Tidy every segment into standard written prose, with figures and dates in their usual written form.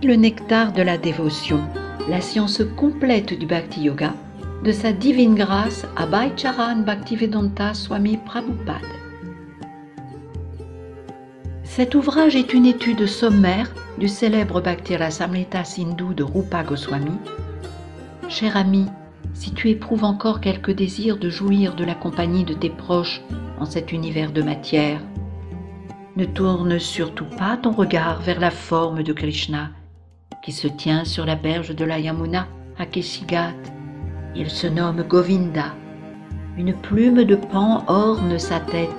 Le nectar de la dévotion, la science complète du Bhakti Yoga, de sa divine grâce Abhay Charan Bhaktivedanta Swami Prabhupada. Cet ouvrage est une étude sommaire du célèbre Bhakti Rasamrita Sindhu de Rupa Goswami. Cher ami, si tu éprouves encore quelque désir de jouir de la compagnie de tes proches en cet univers de matière, ne tourne surtout pas ton regard vers la forme de Krishna qui se tient sur la berge de la Yamuna à Keshigat. Il se nomme Govinda. Une plume de paon orne sa tête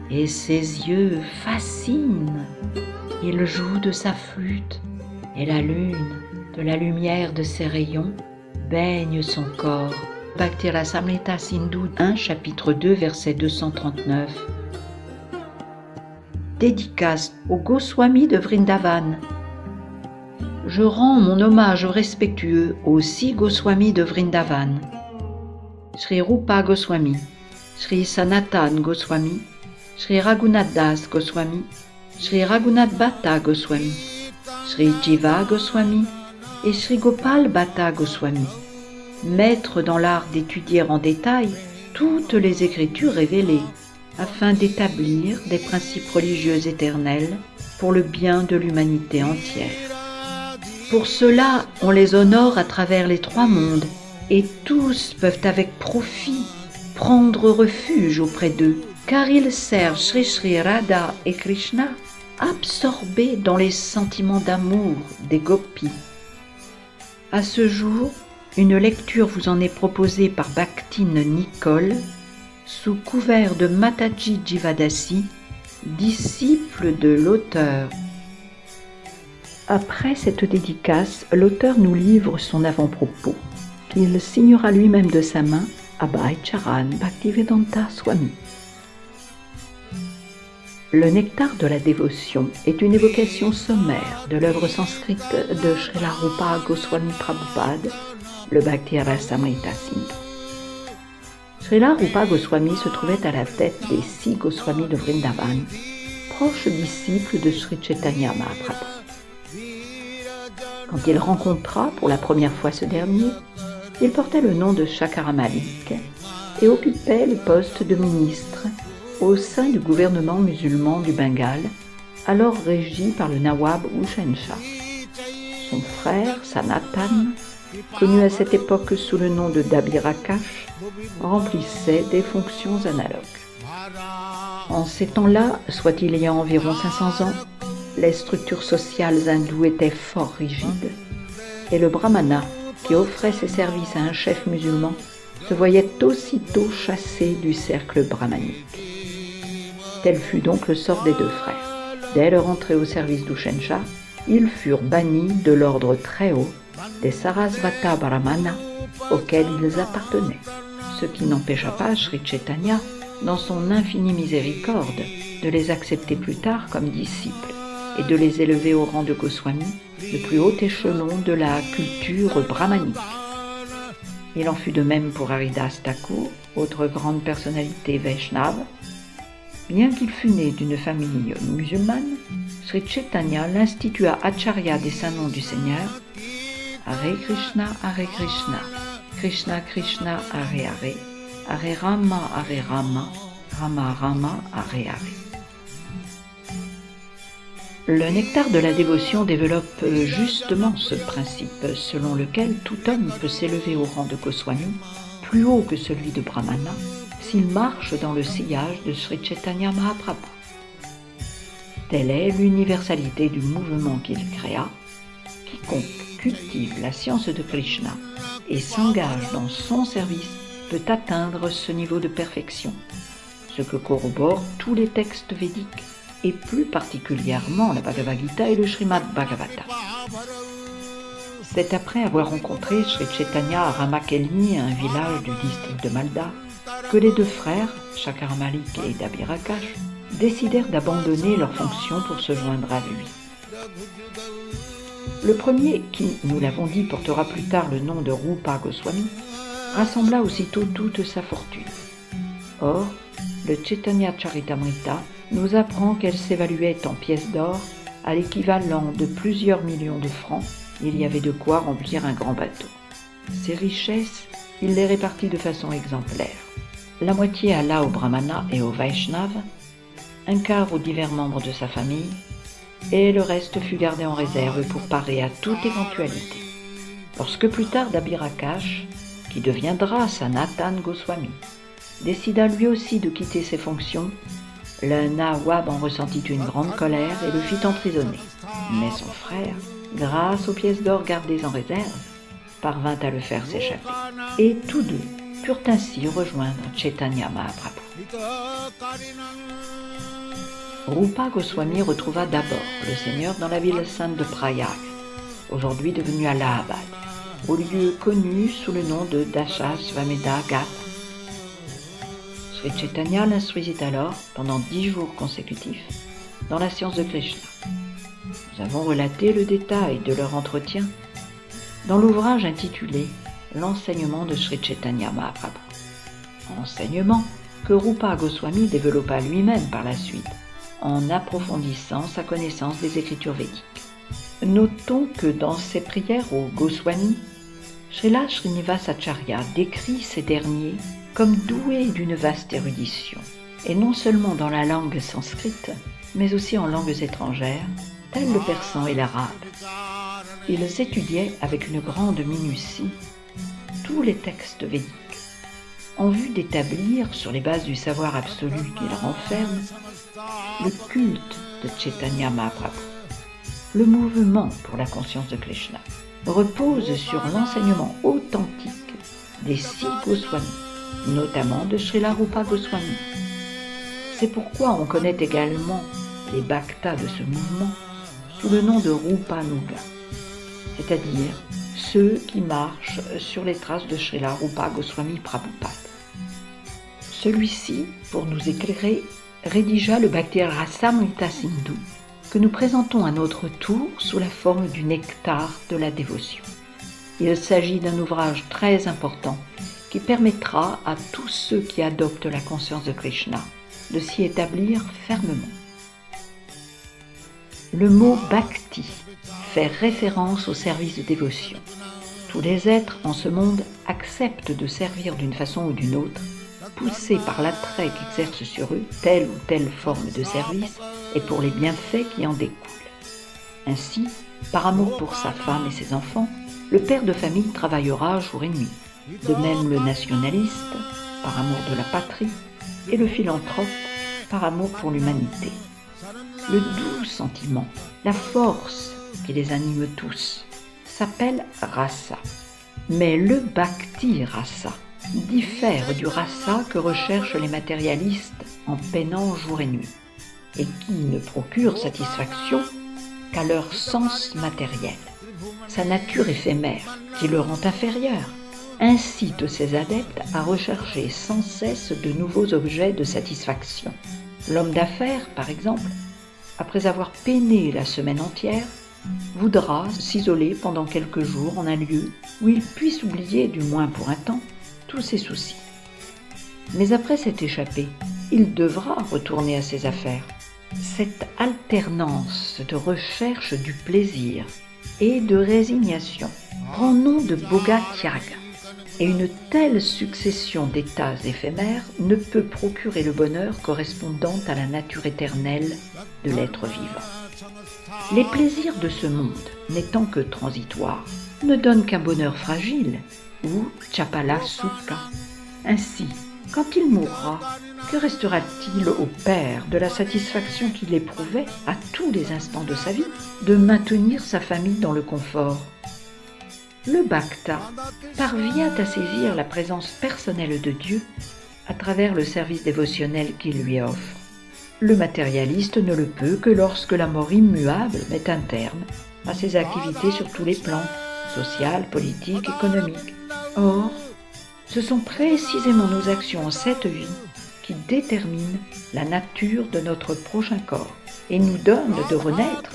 et ses yeux fascinent. Il joue de sa flûte et la lune, de la lumière de ses rayons, baigne son corps. Bhakti Rasamrita Sindhu 1, chapitre 2, verset 239. Dédicace au Goswami de Vrindavan. Je rends mon hommage respectueux aux 6 Goswamis de Vrindavan. Sri Rupa Goswami, Sri Sanatan Goswami, Sri Raghunath Das Goswami, Sri Raghunath Bhatta Goswami, Sri Jiva Goswami et Sri Gopal Bhatta Goswami, maîtres dans l'art d'étudier en détail toutes les écritures révélées, afin d'établir des principes religieux éternels pour le bien de l'humanité entière. Pour cela, on les honore à travers les 3 mondes, et tous peuvent avec profit prendre refuge auprès d'eux, car ils servent Sri Sri Radha et Krishna, absorbés dans les sentiments d'amour des gopis. À ce jour, une lecture vous en est proposée par Bhaktine Nicole, sous couvert de Mataji Jivadasi, disciple de l'auteur. Après cette dédicace, l'auteur nous livre son avant-propos, qu'il signera lui-même de sa main Abhay Charan Bhaktivedanta Swami. Le nectar de la dévotion est une évocation sommaire de l'œuvre sanskrite de Srila Rupa Goswami Prabhupada, le Bhakti Rasamrita Sindhu. Srila Rupa Goswami se trouvait à la tête des 6 Goswamis de Vrindavan, proches disciples de Sri Chaitanya Mahaprabhu. Quand il rencontra pour la première fois ce dernier, il portait le nom de Shakara Malik et occupait le poste de ministre au sein du gouvernement musulman du Bengale, alors régi par le Nawab Hussain Shah. Son frère, Sanatan, connu à cette époque sous le nom de Dabirakash, remplissait des fonctions analogues. En ces temps-là, soit il y a environ 500 ans, les structures sociales hindoues étaient fort rigides, et le brahmana, qui offrait ses services à un chef musulman, se voyait aussitôt chassé du cercle brahmanique. Tel fut donc le sort des 2 frères. Dès leur entrée au service d'Hussain Shah, ils furent bannis de l'ordre très haut des Sarasvata Brahmanas auxquels ils appartenaient, ce qui n'empêcha pas Sri Chaitanya, dans son infinie miséricorde, de les accepter plus tard comme disciples et de les élever au rang de Goswami, le plus haut échelon de la culture brahmanique. Il en fut de même pour Haridas Thakur, autre grande personnalité Vaishnava. Bien qu'il fût né d'une famille musulmane, Sri Chaitanya l'institua Acharya des saints noms du Seigneur, Hare Krishna, Krishna Krishna, Hare Hare, Hare Rama, Rama Rama, Hare Hare. Le nectar de la dévotion développe justement ce principe selon lequel tout homme peut s'élever au rang de Goswami, plus haut que celui de Brahmana, s'il marche dans le sillage de Sri Chaitanya Mahaprabhu. Telle est l'universalité du mouvement qu'il créa. Quiconque cultive la science de Krishna et s'engage dans son service peut atteindre ce niveau de perfection, ce que corroborent tous les textes védiques, et plus particulièrement la Bhagavad Gita et le Srimad Bhagavata. C'est après avoir rencontré Sri Chaitanya à Ramakelli, un village du district de Malda, que les 2 frères, Shakara Malik et Dabirakash, décidèrent d'abandonner leurs fonctions pour se joindre à lui. Le premier, qui, nous l'avons dit, portera plus tard le nom de Rupa Goswami, rassembla aussitôt toute sa fortune. Or, le Chaitanya Charitamrita nous apprend qu'elle s'évaluait en pièces d'or à l'équivalent de plusieurs millions de francs, il y avait de quoi remplir un grand bateau. Ses richesses, il les répartit de façon exemplaire. La moitié alla aux brahmanas et aux vaishnavas, un quart aux divers membres de sa famille, et le reste fut gardé en réserve pour parer à toute éventualité. Lorsque plus tard Dabirakash, qui deviendra Sanatan Goswami, décida lui aussi de quitter ses fonctions, le Nawab en ressentit une grande colère et le fit emprisonner. Mais son frère, grâce aux pièces d'or gardées en réserve, parvint à le faire s'échapper. Et tous deux purent ainsi rejoindre Chaitanya Mahaprabhu. Rupa Goswami retrouva d'abord le Seigneur dans la ville sainte de Prayag, aujourd'hui devenue Allahabad, au lieu connu sous le nom de Dasasvamedha Ghat. Sri Chaitanya l'instruisit alors, pendant 10 jours consécutifs, dans la science de Krishna. Nous avons relaté le détail de leur entretien dans l'ouvrage intitulé « L'enseignement de Sri Chaitanya Mahaprabhu ». Enseignement que Rupa Goswami développa lui-même par la suite, en approfondissant sa connaissance des écritures védiques. Notons que dans ses prières aux Goswami, Srila Srinivasacharya décrit ces derniers comme doués d'une vaste érudition, et non seulement dans la langue sanskrite, mais aussi en langues étrangères, telles le persan et l'arabe. Ils étudiaient avec une grande minutie tous les textes védiques, en vue d'établir, sur les bases du savoir absolu qu'ils renferment, le culte de Chaitanya Mahaprabhu. Le mouvement pour la conscience de Krishna repose sur l'enseignement authentique des 6 Goswamis, notamment de Srila Rupa Goswami. C'est pourquoi on connaît également les bhaktas de ce mouvement sous le nom de Rupanuga, c'est-à-dire ceux qui marchent sur les traces de Srila Rupa Goswami Prabhupada. Celui-ci, pour nous éclairer, rédigea le Bhakti Rasamrita Sindhu, que nous présentons à notre tour sous la forme du nectar de la dévotion. Il s'agit d'un ouvrage très important qui permettra à tous ceux qui adoptent la conscience de Krishna de s'y établir fermement. Le mot bhakti fait référence au service de dévotion. Tous les êtres en ce monde acceptent de servir d'une façon ou d'une autre, poussés par l'attrait qu'exerce sur eux telle ou telle forme de service et pour les bienfaits qui en découlent. Ainsi, par amour pour sa femme et ses enfants, le père de famille travaillera jour et nuit. De même le nationaliste, par amour de la patrie, et le philanthrope, par amour pour l'humanité. Le doux sentiment, la force qui les anime tous, s'appelle rasa. Mais le bhakti rasa diffère du rasa que recherchent les matérialistes en peinant jour et nuit, et qui ne procure satisfaction qu'à leur sens matériel. Sa nature éphémère, qui le rend inférieur, incite ses adeptes à rechercher sans cesse de nouveaux objets de satisfaction. L'homme d'affaires, par exemple, après avoir peiné la semaine entière, voudra s'isoler pendant quelques jours en un lieu où il puisse oublier, du moins pour un temps, tous ses soucis. Mais après s'être échappé, il devra retourner à ses affaires. Cette alternance de recherche du plaisir et de résignation prend nom de Boga-Tyaga, et une telle succession d'états éphémères ne peut procurer le bonheur correspondant à la nature éternelle de l'être vivant. Les plaisirs de ce monde, n'étant que transitoires, ne donnent qu'un bonheur fragile, ou chapala sukha. Ainsi, quand il mourra, que restera-t-il au Père de la satisfaction qu'il éprouvait à tous les instants de sa vie de maintenir sa famille dans le confort? Le bhakta parvient à saisir la présence personnelle de Dieu à travers le service dévotionnel qu'il lui offre. Le matérialiste ne le peut que lorsque la mort immuable met un terme à ses activités sur tous les plans, social, politique, économique. Or, ce sont précisément nos actions en cette vie qui déterminent la nature de notre prochain corps et nous donnent de renaître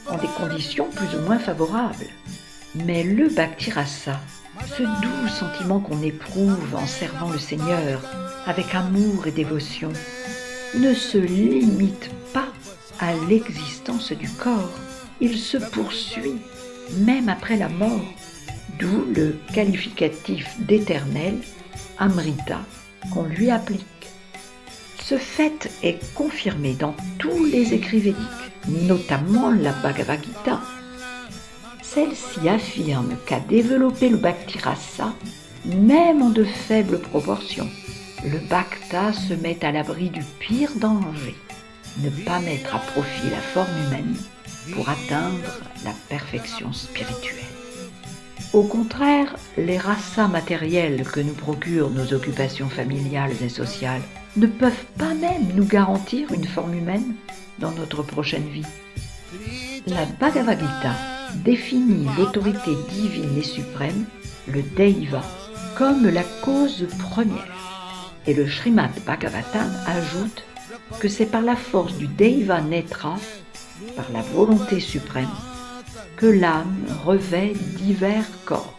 en des conditions plus ou moins favorables. Mais le bhakti rasa, ce doux sentiment qu'on éprouve en servant le Seigneur avec amour et dévotion, ne se limite pas à l'existence du corps. Il se poursuit même après la mort, d'où le qualificatif d'éternel, Amrita, qu'on lui applique. Ce fait est confirmé dans tous les écrits védiques, notamment la Bhagavad Gita. Celle-ci affirme qu'à développer le Bhakti Rasa, même en de faibles proportions, le Bhakta se met à l'abri du pire danger, ne pas mettre à profit la forme humaine pour atteindre la perfection spirituelle. Au contraire, les rasas matériels que nous procurent nos occupations familiales et sociales ne peuvent pas même nous garantir une forme humaine dans notre prochaine vie. La Bhagavad Gita définit l'autorité divine et suprême, le Deiva, comme la cause première. Et le Srimad Bhagavatam ajoute que c'est par la force du Deiva Netra, par la volonté suprême, que l'âme revêt divers corps.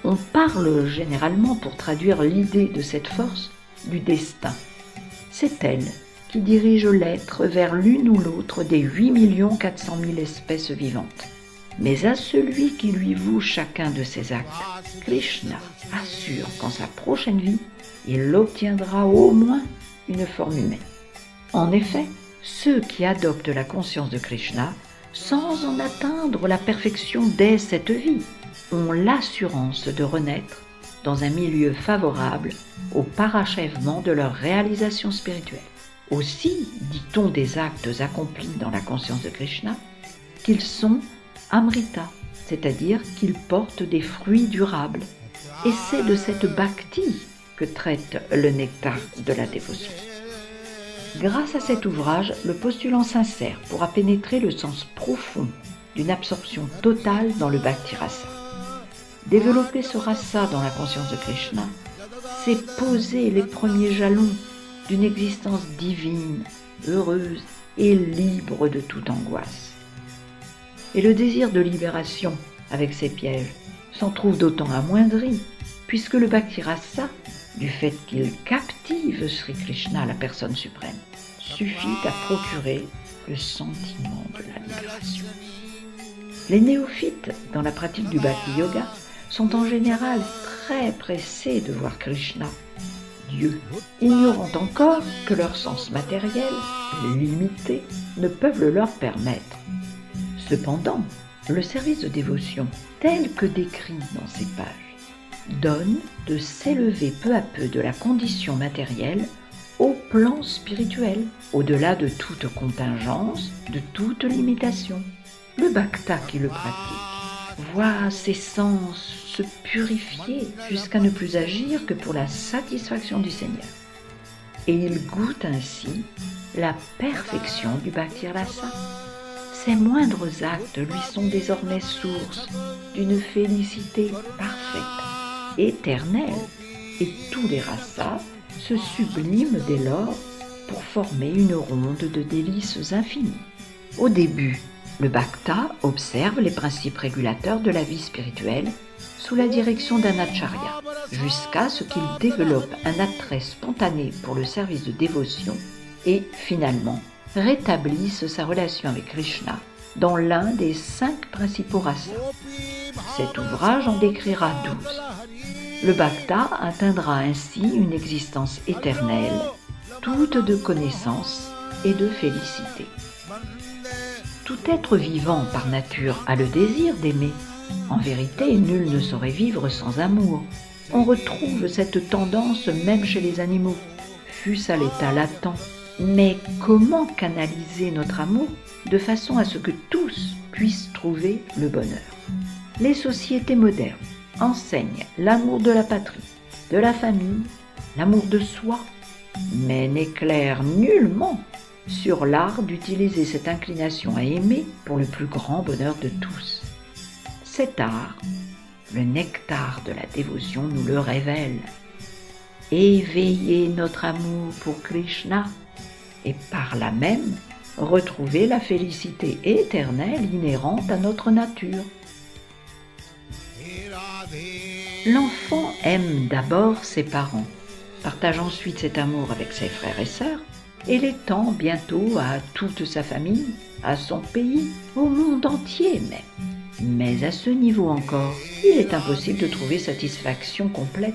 On parle généralement, pour traduire l'idée de cette force, du destin. C'est elle qui dirige l'être vers l'une ou l'autre des 8 400 000 espèces vivantes. Mais à celui qui lui voue chacun de ses actes, Krishna assure qu'en sa prochaine vie, il obtiendra au moins une forme humaine. En effet, ceux qui adoptent la conscience de Krishna, sans en atteindre la perfection dès cette vie, ont l'assurance de renaître dans un milieu favorable au parachèvement de leur réalisation spirituelle. Aussi, dit-on des actes accomplis dans la conscience de Krishna, qu'ils sont Amrita, c'est-à-dire qu'ils portent des fruits durables. Et c'est de cette bhakti que traite le nectar de la dévotion. Grâce à cet ouvrage, le postulant sincère pourra pénétrer le sens profond d'une absorption totale dans le bhakti rasa. Développer ce rasa dans la conscience de Krishna, c'est poser les premiers jalons d'une existence divine, heureuse et libre de toute angoisse. Et le désir de libération, avec ses pièges, s'en trouve d'autant amoindri, puisque le bhakti rasa, du fait qu'il captive Sri Krishna, la personne suprême, suffit à procurer le sentiment de la libération. Les néophytes dans la pratique du bhakti yoga sont en général très pressés de voir Krishna, Dieu, ignorant encore que leurs sens matériels, limités, ne peuvent le leur permettre. Cependant, le service de dévotion, tel que décrit dans ces pages, donne de s'élever peu à peu de la condition matérielle au plan spirituel, au-delà de toute contingence, de toute limitation. Le bhakta qui le pratique voit ses sens se purifier jusqu'à ne plus agir que pour la satisfaction du Seigneur. Et il goûte ainsi la perfection du bhakti rasa. Ses moindres actes lui sont désormais source d'une félicité parfaite, éternelle, et tous les rasas se subliment dès lors pour former une ronde de délices infinies. Au début, le bhakta observe les principes régulateurs de la vie spirituelle sous la direction d'un acharya, jusqu'à ce qu'il développe un attrait spontané pour le service de dévotion et, finalement, rétablisse sa relation avec Krishna dans l'un des 5 principaux rasas. Cet ouvrage en décrira 12. Le bhakta atteindra ainsi une existence éternelle, toute de connaissance et de félicité. Tout être vivant par nature a le désir d'aimer. En vérité, nul ne saurait vivre sans amour. On retrouve cette tendance même chez les animaux, fût-ce à l'état latent. Mais comment canaliser notre amour de façon à ce que tous puissent trouver le bonheur? Les sociétés modernes enseignent l'amour de la patrie, de la famille, l'amour de soi, mais n'éclairent nullement sur l'art d'utiliser cette inclination à aimer pour le plus grand bonheur de tous. Cet art, le nectar de la dévotion nous le révèle. Éveiller notre amour pour Krishna et par là même retrouver la félicité éternelle inhérente à notre nature. L'enfant aime d'abord ses parents, partage ensuite cet amour avec ses frères et sœurs, et l'étend bientôt à toute sa famille, à son pays, au monde entier même. Mais à ce niveau encore, il est impossible de trouver satisfaction complète.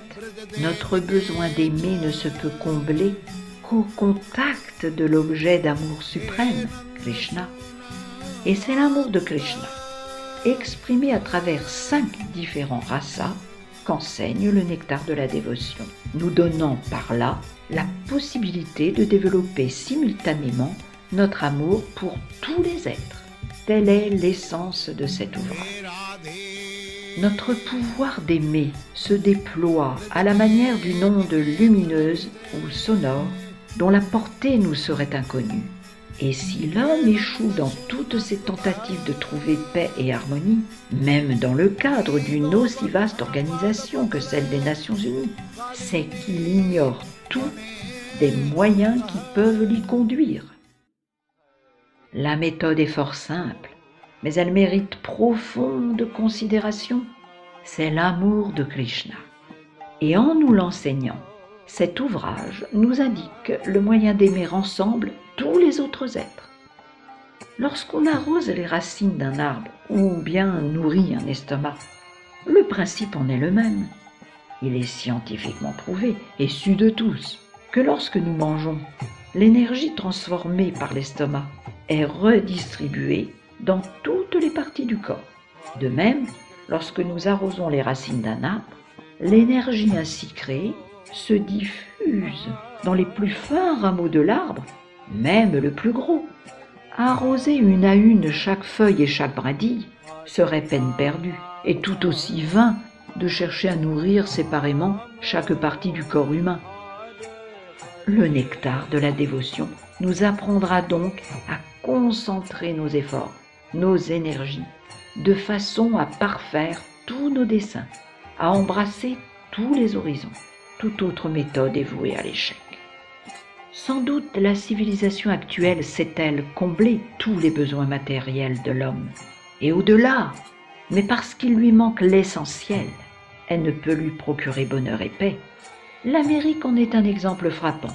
Notre besoin d'aimer ne se peut combler qu'au contact de l'objet d'amour suprême, Krishna. Et c'est l'amour de Krishna, exprimé à travers 5 différents rasas, qu'enseigne le nectar de la dévotion, nous donnant par là la possibilité de développer simultanément notre amour pour tous les êtres. Telle est l'essence de cet ouvrage. Notre pouvoir d'aimer se déploie à la manière d'une onde lumineuse ou sonore dont la portée nous serait inconnue. Et si l'homme échoue dans toutes ses tentatives de trouver paix et harmonie, même dans le cadre d'une aussi vaste organisation que celle des Nations Unies, c'est qu'il ignore tous des moyens qui peuvent l'y conduire. La méthode est fort simple, mais elle mérite profonde considération. C'est l'amour de Krishna. Et en nous l'enseignant, cet ouvrage nous indique le moyen d'aimer ensemble tous les autres êtres. Lorsqu'on arrose les racines d'un arbre ou bien nourrit un estomac, le principe en est le même. Il est scientifiquement prouvé et su de tous que lorsque nous mangeons, l'énergie transformée par l'estomac est redistribuée dans toutes les parties du corps. De même, lorsque nous arrosons les racines d'un arbre, l'énergie ainsi créée se diffuse dans les plus fins rameaux de l'arbre, même le plus gros. Arroser une à une chaque feuille et chaque brindille serait peine perdue, et tout aussi vain de chercher à nourrir séparément chaque partie du corps humain. Le nectar de la dévotion nous apprendra donc à concentrer nos efforts, nos énergies, de façon à parfaire tous nos desseins, à embrasser tous les horizons. Toute autre méthode est vouée à l'échec. Sans doute la civilisation actuelle sait-elle combler tous les besoins matériels de l'homme, et au-delà, mais parce qu'il lui manque l'essentiel, elle ne peut lui procurer bonheur et paix. L'Amérique en est un exemple frappant.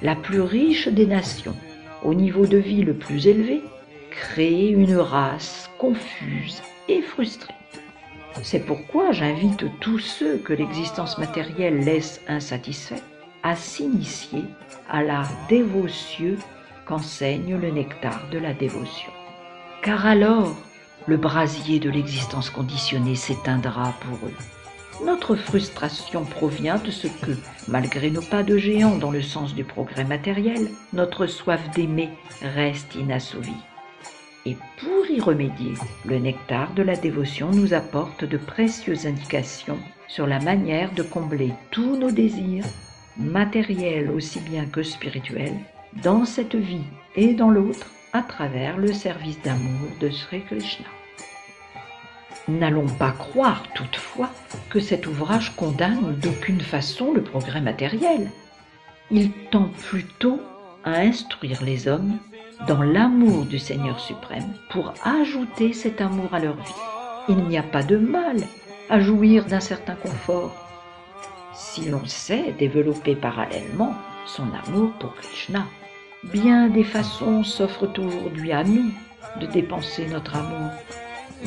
La plus riche des nations, au niveau de vie le plus élevé, crée une race confuse et frustrée. C'est pourquoi j'invite tous ceux que l'existence matérielle laisse insatisfaits à s'initier à l'art dévotieux qu'enseigne le nectar de la dévotion. Car alors, le brasier de l'existence conditionnée s'éteindra pour eux. Notre frustration provient de ce que, malgré nos pas de géant dans le sens du progrès matériel, notre soif d'aimer reste inassouvie. Et pour y remédier, le nectar de la dévotion nous apporte de précieuses indications sur la manière de combler tous nos désirs, matériels aussi bien que spirituels, dans cette vie et dans l'autre, à travers le service d'amour de Sri Krishna. N'allons pas croire toutefois que cet ouvrage condamne d'aucune façon le progrès matériel. Il tend plutôt à instruire les hommes dans l'amour du Seigneur suprême pour ajouter cet amour à leur vie. Il n'y a pas de mal à jouir d'un certain confort si l'on sait développer parallèlement son amour pour Krishna. Bien des façons s'offrent aujourd'hui à nous de dépenser notre amour,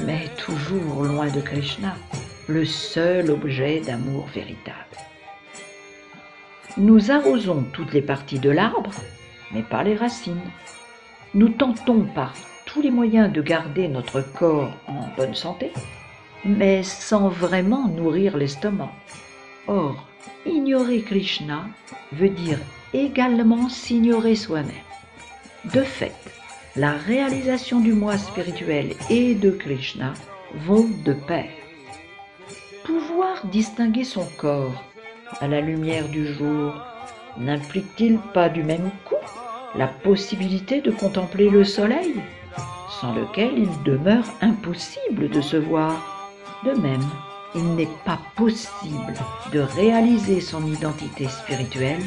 mais toujours loin de Krishna, le seul objet d'amour véritable. Nous arrosons toutes les parties de l'arbre, mais pas les racines. Nous tentons par tous les moyens de garder notre corps en bonne santé, mais sans vraiment nourrir l'estomac. Or, ignorer Krishna veut dire également s'ignorer soi-même. De fait, la réalisation du moi spirituel et de Krishna vont de pair. Pouvoir distinguer son corps à la lumière du jour n'implique-t-il pas du même coup la possibilité de contempler le soleil, sans lequel il demeure impossible de se voir? De même, il n'est pas possible de réaliser son identité spirituelle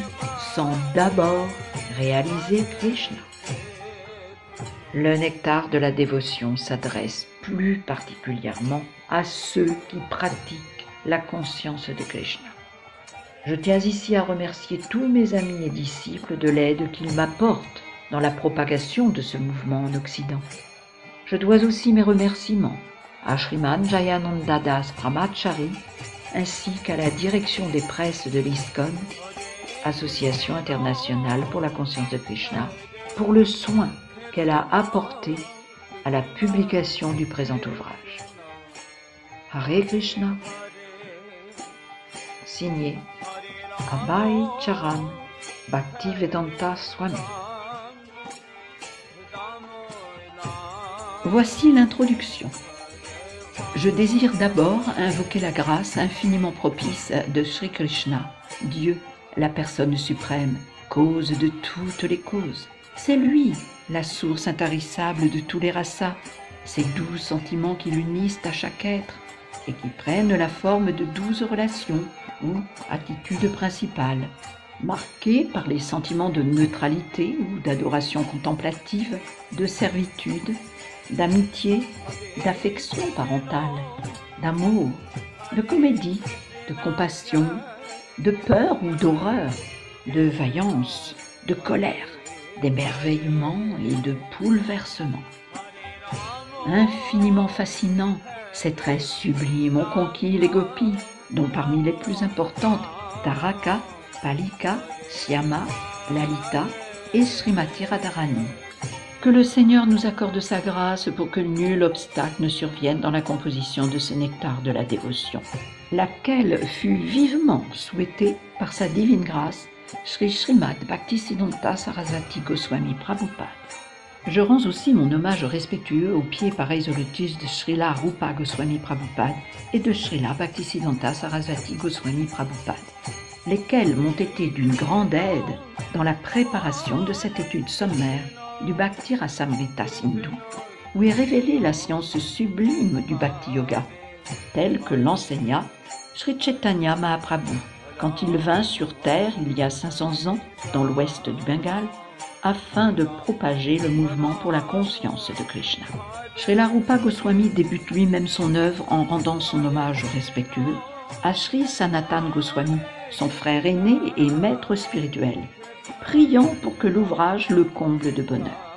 sans d'abord réaliser Krishna. Le nectar de la dévotion s'adresse plus particulièrement à ceux qui pratiquent la conscience de Krishna. Je tiens ici à remercier tous mes amis et disciples de l'aide qu'ils m'apportent dans la propagation de ce mouvement en Occident. Je dois aussi mes remerciements à Sriman Jayananda Das Brahmachari ainsi qu'à la direction des presses de l'ISKCON, Association internationale pour la conscience de Krishna, pour le soin qu'elle a apporté à la publication du présent ouvrage. Hare Krishna. Signé Abhay Charan Bhaktivedanta Swami. Voici l'introduction. Je désire d'abord invoquer la grâce infiniment propice de Sri Krishna, Dieu, la personne suprême, cause de toutes les causes. C'est lui, la source intarissable de tous les rasas, ces 12 sentiments qui l'unissent à chaque être et qui prennent la forme de 12 relations ou attitudes principales, marquées par les sentiments de neutralité ou d'adoration contemplative, de servitude, d'amitié, d'affection parentale, d'amour, de comédie, de compassion, de peur ou d'horreur, de vaillance, de colère, d'émerveillement et de bouleversement. Infiniment fascinant, ces traits sublimes ont conquis les gopis, dont parmi les plus importantes, Taraka, Palika, Syama, Lalita et Srimati Radharani. Que le Seigneur nous accorde sa grâce pour que nul obstacle ne survienne dans la composition de ce nectar de la dévotion, laquelle fut vivement souhaitée par sa divine grâce, Sri Srimad Bhaktisiddhanta Sarasvati Goswami Prabhupada. Je rends aussi mon hommage respectueux aux pieds pareils au lotus de Srila Rupa Goswami Prabhupada et de Srila Bhaktisiddhanta Sarasvati Goswami Prabhupada, lesquels m'ont été d'une grande aide dans la préparation de cette étude sommaire du Bhakti Rasamrita Sindhu, où est révélée la science sublime du Bhakti Yoga, telle que l'enseigna Sri Chaitanya Mahaprabhu quand il vint sur terre il y a 500 ans dans l'ouest du Bengale, afin de propager le mouvement pour la conscience de Krishna. Srila Rupa Goswami débute lui-même son œuvre en rendant son hommage respectueux à Sri Sanatan Goswami, son frère aîné et maître spirituel, priant pour que l'ouvrage le comble de bonheur.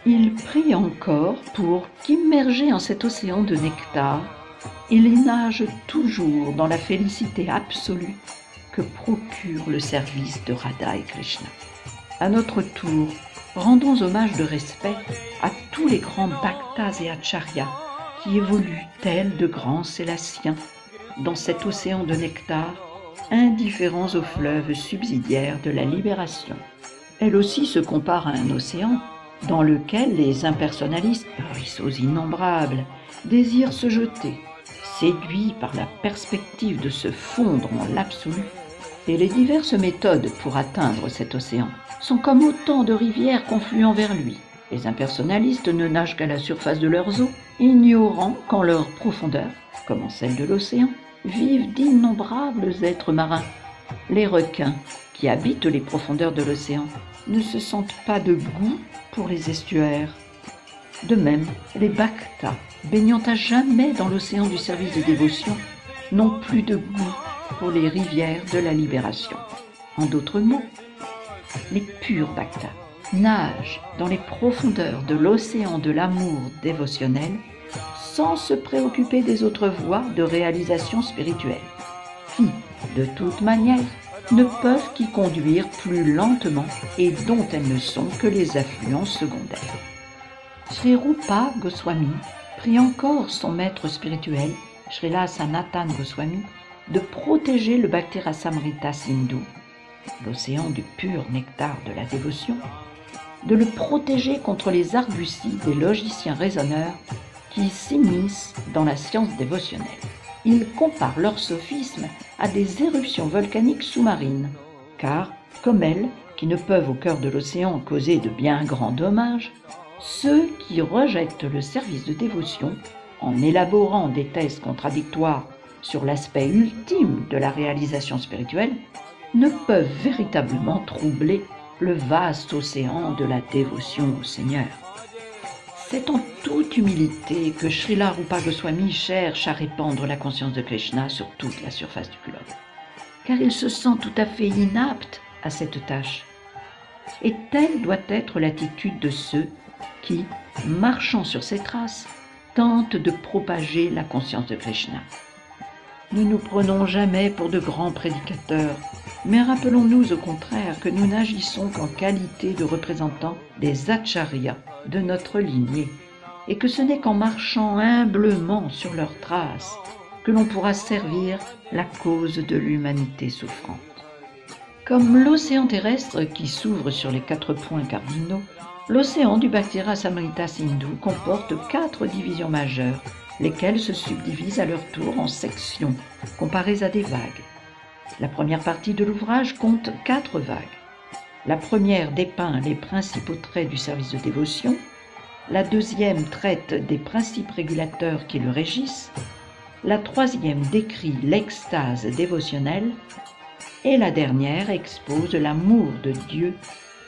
Il prie encore pour qu'immergé en cet océan de nectar, il y nage toujours dans la félicité absolue que procure le service de Radha et Krishna. À notre tour, rendons hommage de respect à tous les grands bhaktas et acharyas qui évoluent tels de grands sélassiens dans cet océan de nectar, indifférents aux fleuves subsidiaires de la libération. Elle aussi se compare à un océan dans lequel les impersonnalistes, ruisseaux innombrables, désirent se jeter, séduits par la perspective de se fondre en l'absolu. Et les diverses méthodes pour atteindre cet océan sont comme autant de rivières confluant vers lui. Les impersonnalistes ne nagent qu'à la surface de leurs eaux, ignorant qu'en leur profondeur, comme en celle de l'océan, vivent d'innombrables êtres marins. Les requins, qui habitent les profondeurs de l'océan, ne se sentent pas de goût pour les estuaires. De même, les bhaktas, baignant à jamais dans l'océan du service de dévotion, n'ont plus de goût pour les rivières de la libération. En d'autres mots, les purs bhaktas nagent dans les profondeurs de l'océan de l'amour dévotionnel sans se préoccuper des autres voies de réalisation spirituelle, qui, de toute manière, ne peuvent qu'y conduire plus lentement et dont elles ne sont que les affluents secondaires. Sri Rupa Goswami prie encore son maître spirituel, Srila Sanatan Goswami, de protéger le Bhakti Rasamrita Sindhu, l'océan du pur nectar de la dévotion, de le protéger contre les arguties des logiciens raisonneurs qui s'immiscent dans la science dévotionnelle. Ils comparent leurs sophismes à des éruptions volcaniques sous-marines, car, comme elles, qui ne peuvent au cœur de l'océan causer de bien grands dommages, ceux qui rejettent le service de dévotion en élaborant des thèses contradictoires sur l'aspect ultime de la réalisation spirituelle, ne peuvent véritablement troubler le vaste océan de la dévotion au Seigneur. C'est en toute humilité que Srila Rupa Goswami cherche à répandre la conscience de Krishna sur toute la surface du globe. car il se sent tout à fait inapte à cette tâche. Et telle doit être l'attitude de ceux qui, marchant sur ses traces, tentent de propager la conscience de Krishna. Ne nous prenons jamais pour de grands prédicateurs, mais rappelons-nous au contraire que nous n'agissons qu'en qualité de représentants des acharyas de notre lignée, et que ce n'est qu'en marchant humblement sur leurs traces que l'on pourra servir la cause de l'humanité souffrante. Comme l'océan terrestre qui s'ouvre sur les 4 points cardinaux, l'océan du Bhakti-Rasamrita Sindhu comporte 4 divisions majeures, lesquelles se subdivisent à leur tour en sections, comparées à des vagues. La première partie de l'ouvrage compte 4 vagues. La première dépeint les principaux traits du service de dévotion, la deuxième traite des principes régulateurs qui le régissent, la troisième décrit l'extase dévotionnelle, et la dernière expose l'amour de Dieu,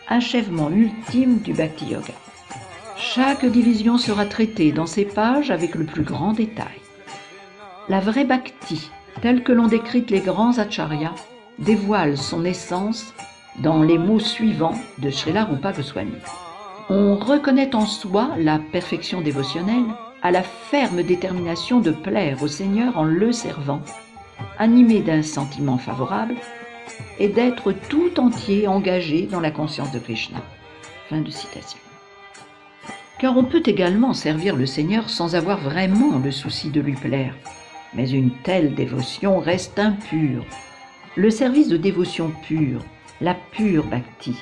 achèvement ultime du Bhakti Yoga. Chaque division sera traitée dans ces pages avec le plus grand détail. La vraie Bhakti, telle que l'ont décrite les grands acharyas, dévoile son essence dans les mots suivants de Srila Rupa Goswami. On reconnaît en soi la perfection dévotionnelle à la ferme détermination de plaire au Seigneur en le servant, animé d'un sentiment favorable, et d'être tout entier engagé dans la conscience de Krishna. Fin de citation. Car on peut également servir le Seigneur sans avoir vraiment le souci de lui plaire, mais une telle dévotion reste impure. Le service de dévotion pure, la pure bhakti,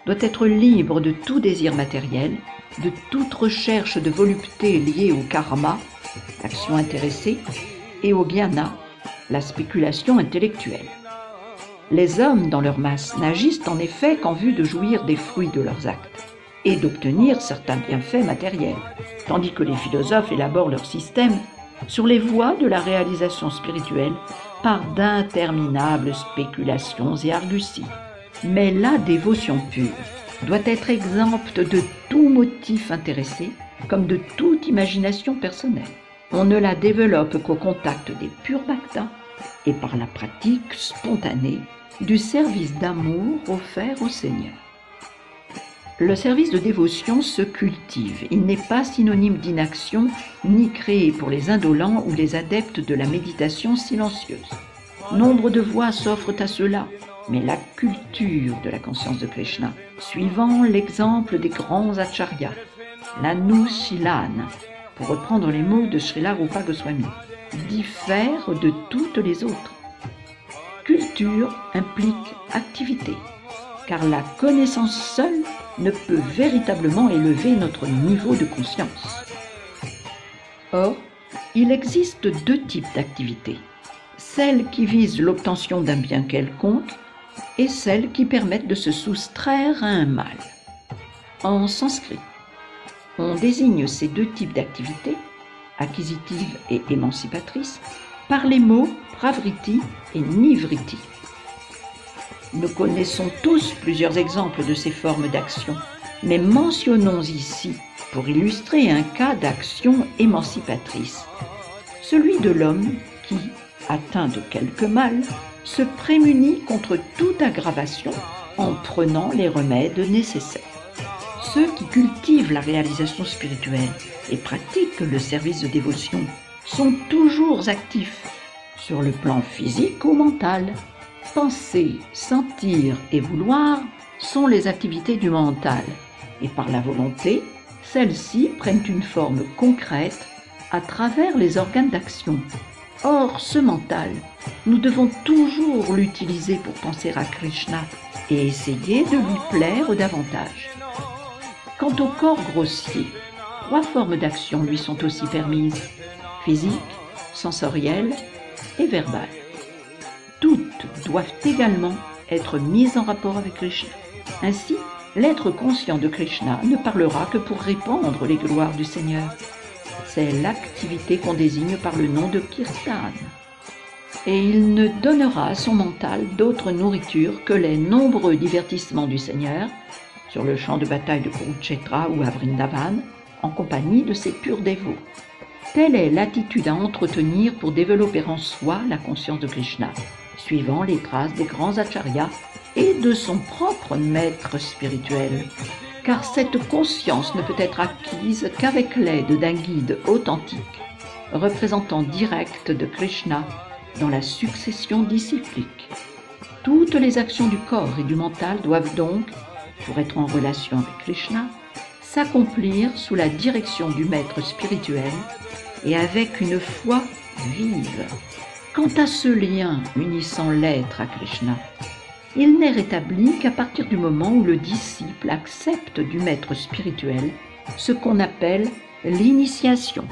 doit être libre de tout désir matériel, de toute recherche de volupté liée au karma, l'action intéressée, et au jnana, la spéculation intellectuelle. Les hommes, dans leur masse, n'agissent en effet qu'en vue de jouir des fruits de leurs actes et d'obtenir certains bienfaits matériels, tandis que les philosophes élaborent leur système sur les voies de la réalisation spirituelle par d'interminables spéculations et arguties. Mais la dévotion pure doit être exempte de tout motif intéressé comme de toute imagination personnelle. On ne la développe qu'au contact des purs bhaktas et par la pratique spontanée du service d'amour offert au Seigneur. Le service de dévotion se cultive. Il n'est pas synonyme d'inaction, ni créé pour les indolents ou les adeptes de la méditation silencieuse. Nombre de voies s'offrent à cela, mais la culture de la conscience de Krishna, suivant l'exemple des grands acharyas, l'anushilan, pour reprendre les mots de Srila Rupa Goswami, diffère de toutes les autres. Culture implique activité, car la connaissance seule ne peut véritablement élever notre niveau de conscience. Or, il existe 2 types d'activités, celles qui visent l'obtention d'un bien quelconque et celles qui permettent de se soustraire à un mal. En sanskrit, on désigne ces 2 types d'activités, acquisitives et émancipatrices, par les mots pravriti et nivriti. Nous connaissons tous plusieurs exemples de ces formes d'action, mais mentionnons ici, pour illustrer un cas d'action émancipatrice, celui de l'homme qui, atteint de quelque mal, se prémunit contre toute aggravation en prenant les remèdes nécessaires. Ceux qui cultivent la réalisation spirituelle et pratiquent le service de dévotion sont toujours actifs, sur le plan physique ou mental. Penser, sentir et vouloir sont les activités du mental, et par la volonté, celles-ci prennent une forme concrète à travers les organes d'action. Or, ce mental, nous devons toujours l'utiliser pour penser à Krishna et essayer de lui plaire davantage. Quant au corps grossier, 3 formes d'action lui sont aussi permises, physique, sensorielle et verbale. Toutes doivent également être mises en rapport avec Krishna. Ainsi, l'être conscient de Krishna ne parlera que pour répandre les gloires du Seigneur. C'est l'activité qu'on désigne par le nom de kirtan. Et il ne donnera à son mental d'autre nourriture que les nombreux divertissements du Seigneur, sur le champ de bataille de Kurukshetra ou à Vrindavan, en compagnie de ses purs dévots. Telle est l'attitude à entretenir pour développer en soi la conscience de Krishna, suivant les traces des grands acharyas et de son propre maître spirituel. Car cette conscience ne peut être acquise qu'avec l'aide d'un guide authentique, représentant direct de Krishna dans la succession disciplique. Toutes les actions du corps et du mental doivent donc, pour être en relation avec Krishna, s'accomplir sous la direction du maître spirituel et avec une foi vive. Quant à ce lien unissant l'être à Krishna, il n'est rétabli qu'à partir du moment où le disciple accepte du maître spirituel ce qu'on appelle l'initiation.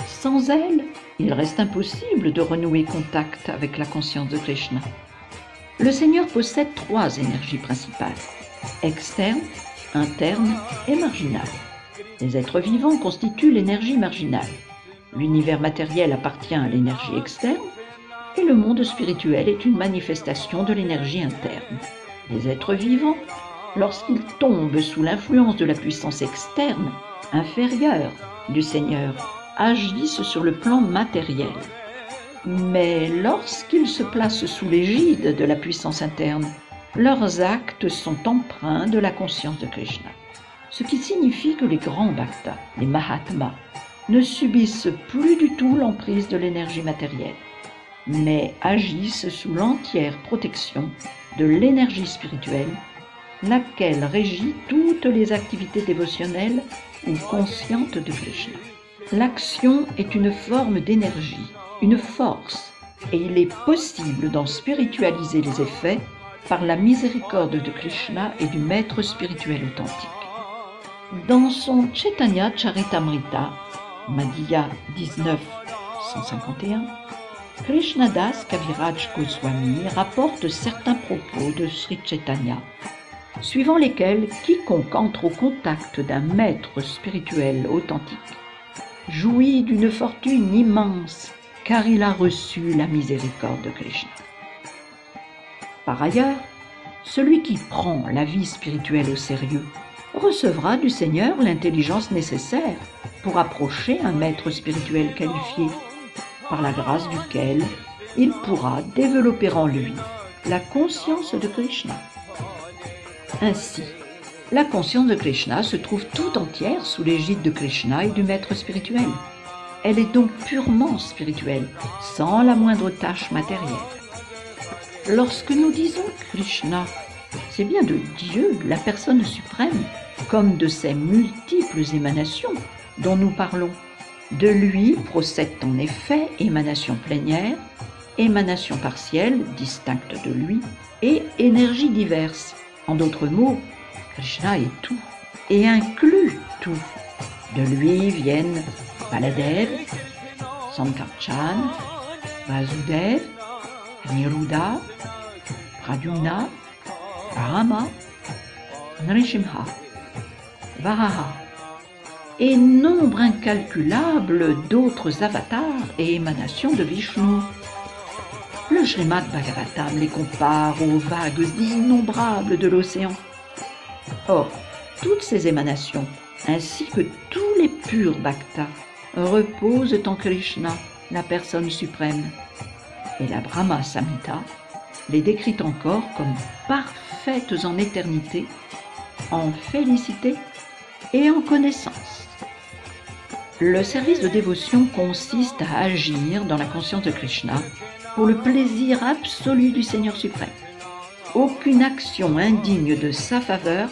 Sans elle, il reste impossible de renouer contact avec la conscience de Krishna. Le Seigneur possède 3 énergies principales, externe, interne et marginale. Les êtres vivants constituent l'énergie marginale. L'univers matériel appartient à l'énergie externe et le monde spirituel est une manifestation de l'énergie interne. Les êtres vivants, lorsqu'ils tombent sous l'influence de la puissance externe, inférieure du Seigneur, agissent sur le plan matériel. Mais lorsqu'ils se placent sous l'égide de la puissance interne, leurs actes sont empreints de la conscience de Krishna. Ce qui signifie que les grands bhaktas, les mahatmas, ne subissent plus du tout l'emprise de l'énergie matérielle, mais agissent sous l'entière protection de l'énergie spirituelle, laquelle régit toutes les activités dévotionnelles ou conscientes de Krishna. L'action est une forme d'énergie, une force, et il est possible d'en spiritualiser les effets par la miséricorde de Krishna et du maître spirituel authentique. Dans son Chaitanya Charitamrita, Madhya 1951, Krishnadas Kaviraj Goswami rapporte certains propos de Sri Chaitanya, suivant lesquels quiconque entre au contact d'un maître spirituel authentique jouit d'une fortune immense, car il a reçu la miséricorde de Krishna. Par ailleurs, celui qui prend la vie spirituelle au sérieux recevra du Seigneur l'intelligence nécessaire pour approcher un maître spirituel qualifié, par la grâce duquel il pourra développer en lui la conscience de Krishna. Ainsi, la conscience de Krishna se trouve tout entière sous l'égide de Krishna et du maître spirituel. Elle est donc purement spirituelle, sans la moindre tâche matérielle. Lorsque nous disons Krishna, c'est bien de Dieu, la personne suprême, comme de ses multiples émanations dont nous parlons. De lui procèdent en effet émanations plénières, émanations partielles, distinctes de lui, et énergies diverses. En d'autres mots, Krishna est tout et inclut tout. De lui viennent Baladev, Sankarshan, Vasudev, Niruddha, Pradyumna, Rama, Nrsimha, Varaha et nombre incalculable d'autres avatars et émanations de Vishnu. Le Srimad Bhagavatam les compare aux vagues innombrables de l'océan. Or, toutes ces émanations, ainsi que tous les purs bhaktas, reposent en Krishna, la personne suprême. Et la Brahma Samhita les décrit encore comme parfaites en éternité, en félicité et en connaissance. Le service de dévotion consiste à agir dans la conscience de Krishna pour le plaisir absolu du Seigneur suprême. Aucune action indigne de sa faveur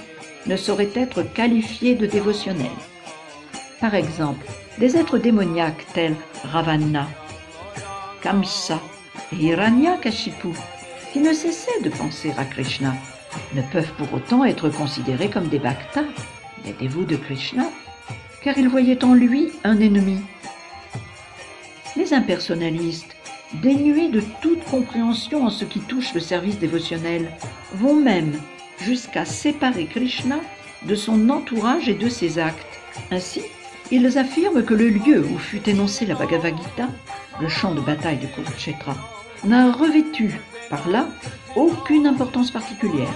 ne saurait être qualifiée de dévotionnelle. Par exemple, des êtres démoniaques tels Ravana, Kamsa et Hiranyakashipu, qui ne cessaient de penser à Krishna, ne peuvent pour autant être considérés comme des bhaktas, des dévots de Krishna, car ils voyaient en lui un ennemi. Les impersonnalistes, dénués de toute compréhension en ce qui touche le service dévotionnel, vont même jusqu'à séparer Krishna de son entourage et de ses actes. Ainsi, ils affirment que le lieu où fut énoncée la Bhagavad Gita, le champ de bataille de Kurukshetra, n'a revêtu par là aucune importance particulière,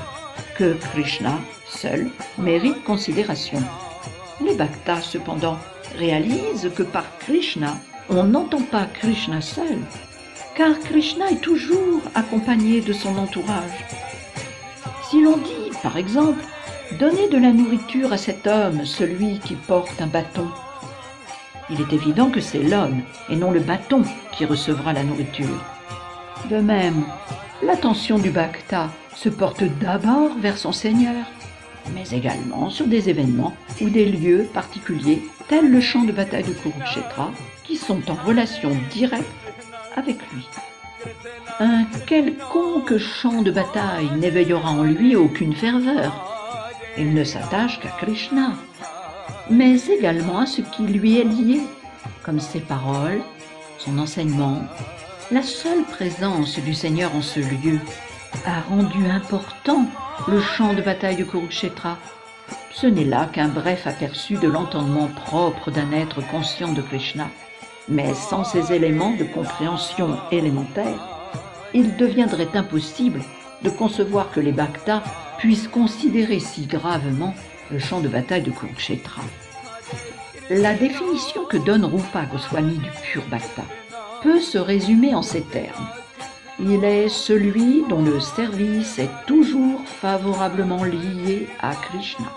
que Krishna seul mérite considération. Les bhaktas, cependant, réalisent que par Krishna, on n'entend pas Krishna seul, car Krishna est toujours accompagné de son entourage. Si l'on dit, par exemple, « Donnez de la nourriture à cet homme, celui qui porte un bâton », il est évident que c'est l'homme et non le bâton qui recevra la nourriture. De même, l'attention du bhakta se porte d'abord vers son Seigneur, mais également sur des événements ou des lieux particuliers, tels le champ de bataille de Kurukshetra, qui sont en relation directe avec lui. Un quelconque champ de bataille n'éveillera en lui aucune ferveur. Il ne s'attache qu'à Krishna, mais également à ce qui lui est lié, comme ses paroles, son enseignement. La seule présence du Seigneur en ce lieu a rendu important le champ de bataille de Kurukshetra. Ce n'est là qu'un bref aperçu de l'entendement propre d'un être conscient de Krishna. Mais sans ces éléments de compréhension élémentaire, il deviendrait impossible de concevoir que les bhaktas puissent considérer si gravement le champ de bataille de Kurukshetra. La définition que donne Rupa Goswami du pur bhakta peut se résumer en ces termes. Il est celui dont le service est toujours favorablement lié à Krishna.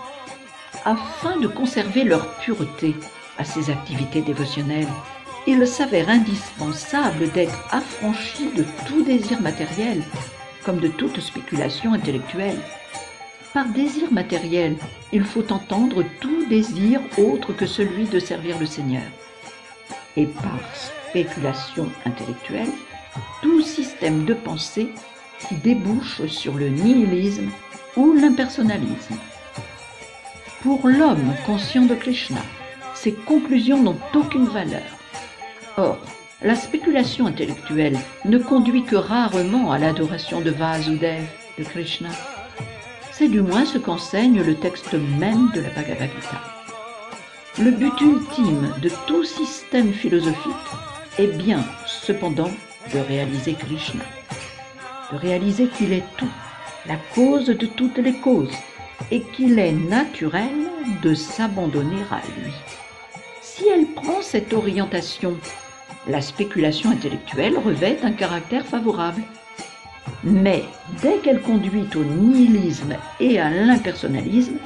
Afin de conserver leur pureté à ses activités dévotionnelles, il s'avère indispensable d'être affranchi de tout désir matériel, comme de toute spéculation intellectuelle. Par désir matériel, il faut entendre tout désir autre que celui de servir le Seigneur. Et par spéculation intellectuelle, tout système de pensée qui débouche sur le nihilisme ou l'impersonnalisme. Pour l'homme conscient de Krishna, ces conclusions n'ont aucune valeur. Or, la spéculation intellectuelle ne conduit que rarement à l'adoration de Vasudev, de Krishna. C'est du moins ce qu'enseigne le texte même de la Bhagavad Gita. Le but ultime de tout système philosophique est bien, cependant, de réaliser Krishna, de réaliser qu'il est tout, la cause de toutes les causes, et qu'il est naturel de s'abandonner à lui. Si elle prend cette orientation, la spéculation intellectuelle revêt un caractère favorable. Mais dès qu'elle conduit au nihilisme et à l'impersonnalisme,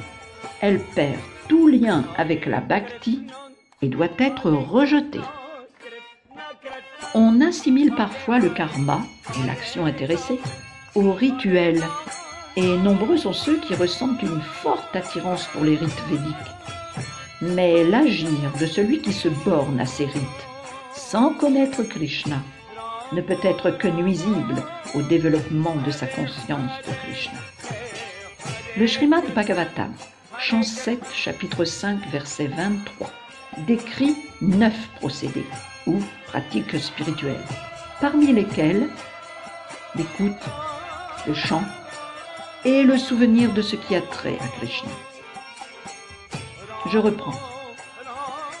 elle perd tout lien avec la bhakti et doit être rejetée. On assimile parfois le karma, l'action intéressée, au rituel, et nombreux sont ceux qui ressentent une forte attirance pour les rites védiques. Mais l'agir de celui qui se borne à ces rites, sans connaître Krishna, ne peut être que nuisible au développement de sa conscience de Krishna. Le Srimad Bhagavatam, chant 7, chapitre 5, verset 23, décrit 9 procédés ou pratiques spirituelles, parmi lesquelles l'écoute, le chant et le souvenir de ce qui a trait à Krishna. Je reprends.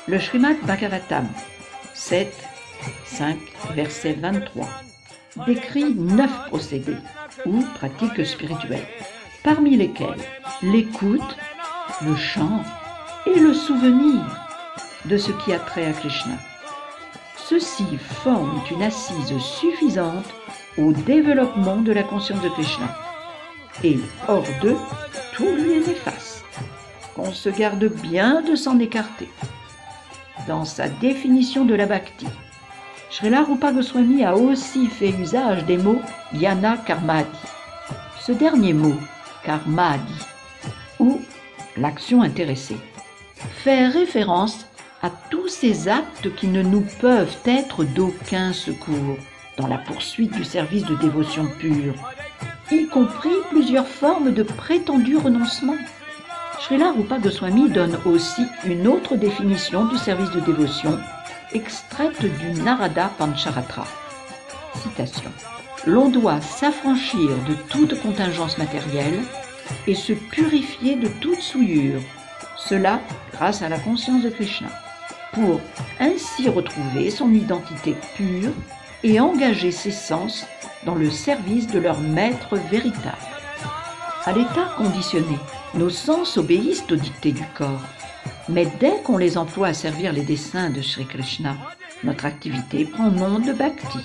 Le Srimad Bhagavatam 7, 5, verset 23 décrit 9 procédés ou pratiques spirituelles, parmi lesquelles l'écoute, le chant et le souvenir de ce qui a trait à Krishna. Ceux-ci forment une assise suffisante au développement de la conscience de Krishna. Et hors d'eux, tout lui est néfaste. Qu'on se garde bien de s'en écarter. Dans sa définition de la bhakti, Srila Rupa Goswami a aussi fait usage des mots Jnana Karmadi. Ce dernier mot, Karmadi, ou l'action intéressée, fait référence à tous ces actes qui ne nous peuvent être d'aucun secours dans la poursuite du service de dévotion pure, y compris plusieurs formes de prétendu renoncement. Srila Rupa Goswami donne aussi une autre définition du service de dévotion, extraite du Narada Pancharatra. Citation. L'on doit s'affranchir de toute contingence matérielle et se purifier de toute souillure, cela grâce à la conscience de Krishna, pour ainsi retrouver son identité pure et engager ses sens dans le service de leur maître véritable. À l'état conditionné, nos sens obéissent aux dictées du corps, mais dès qu'on les emploie à servir les desseins de Sri Krishna, notre activité prend nom de bhakti.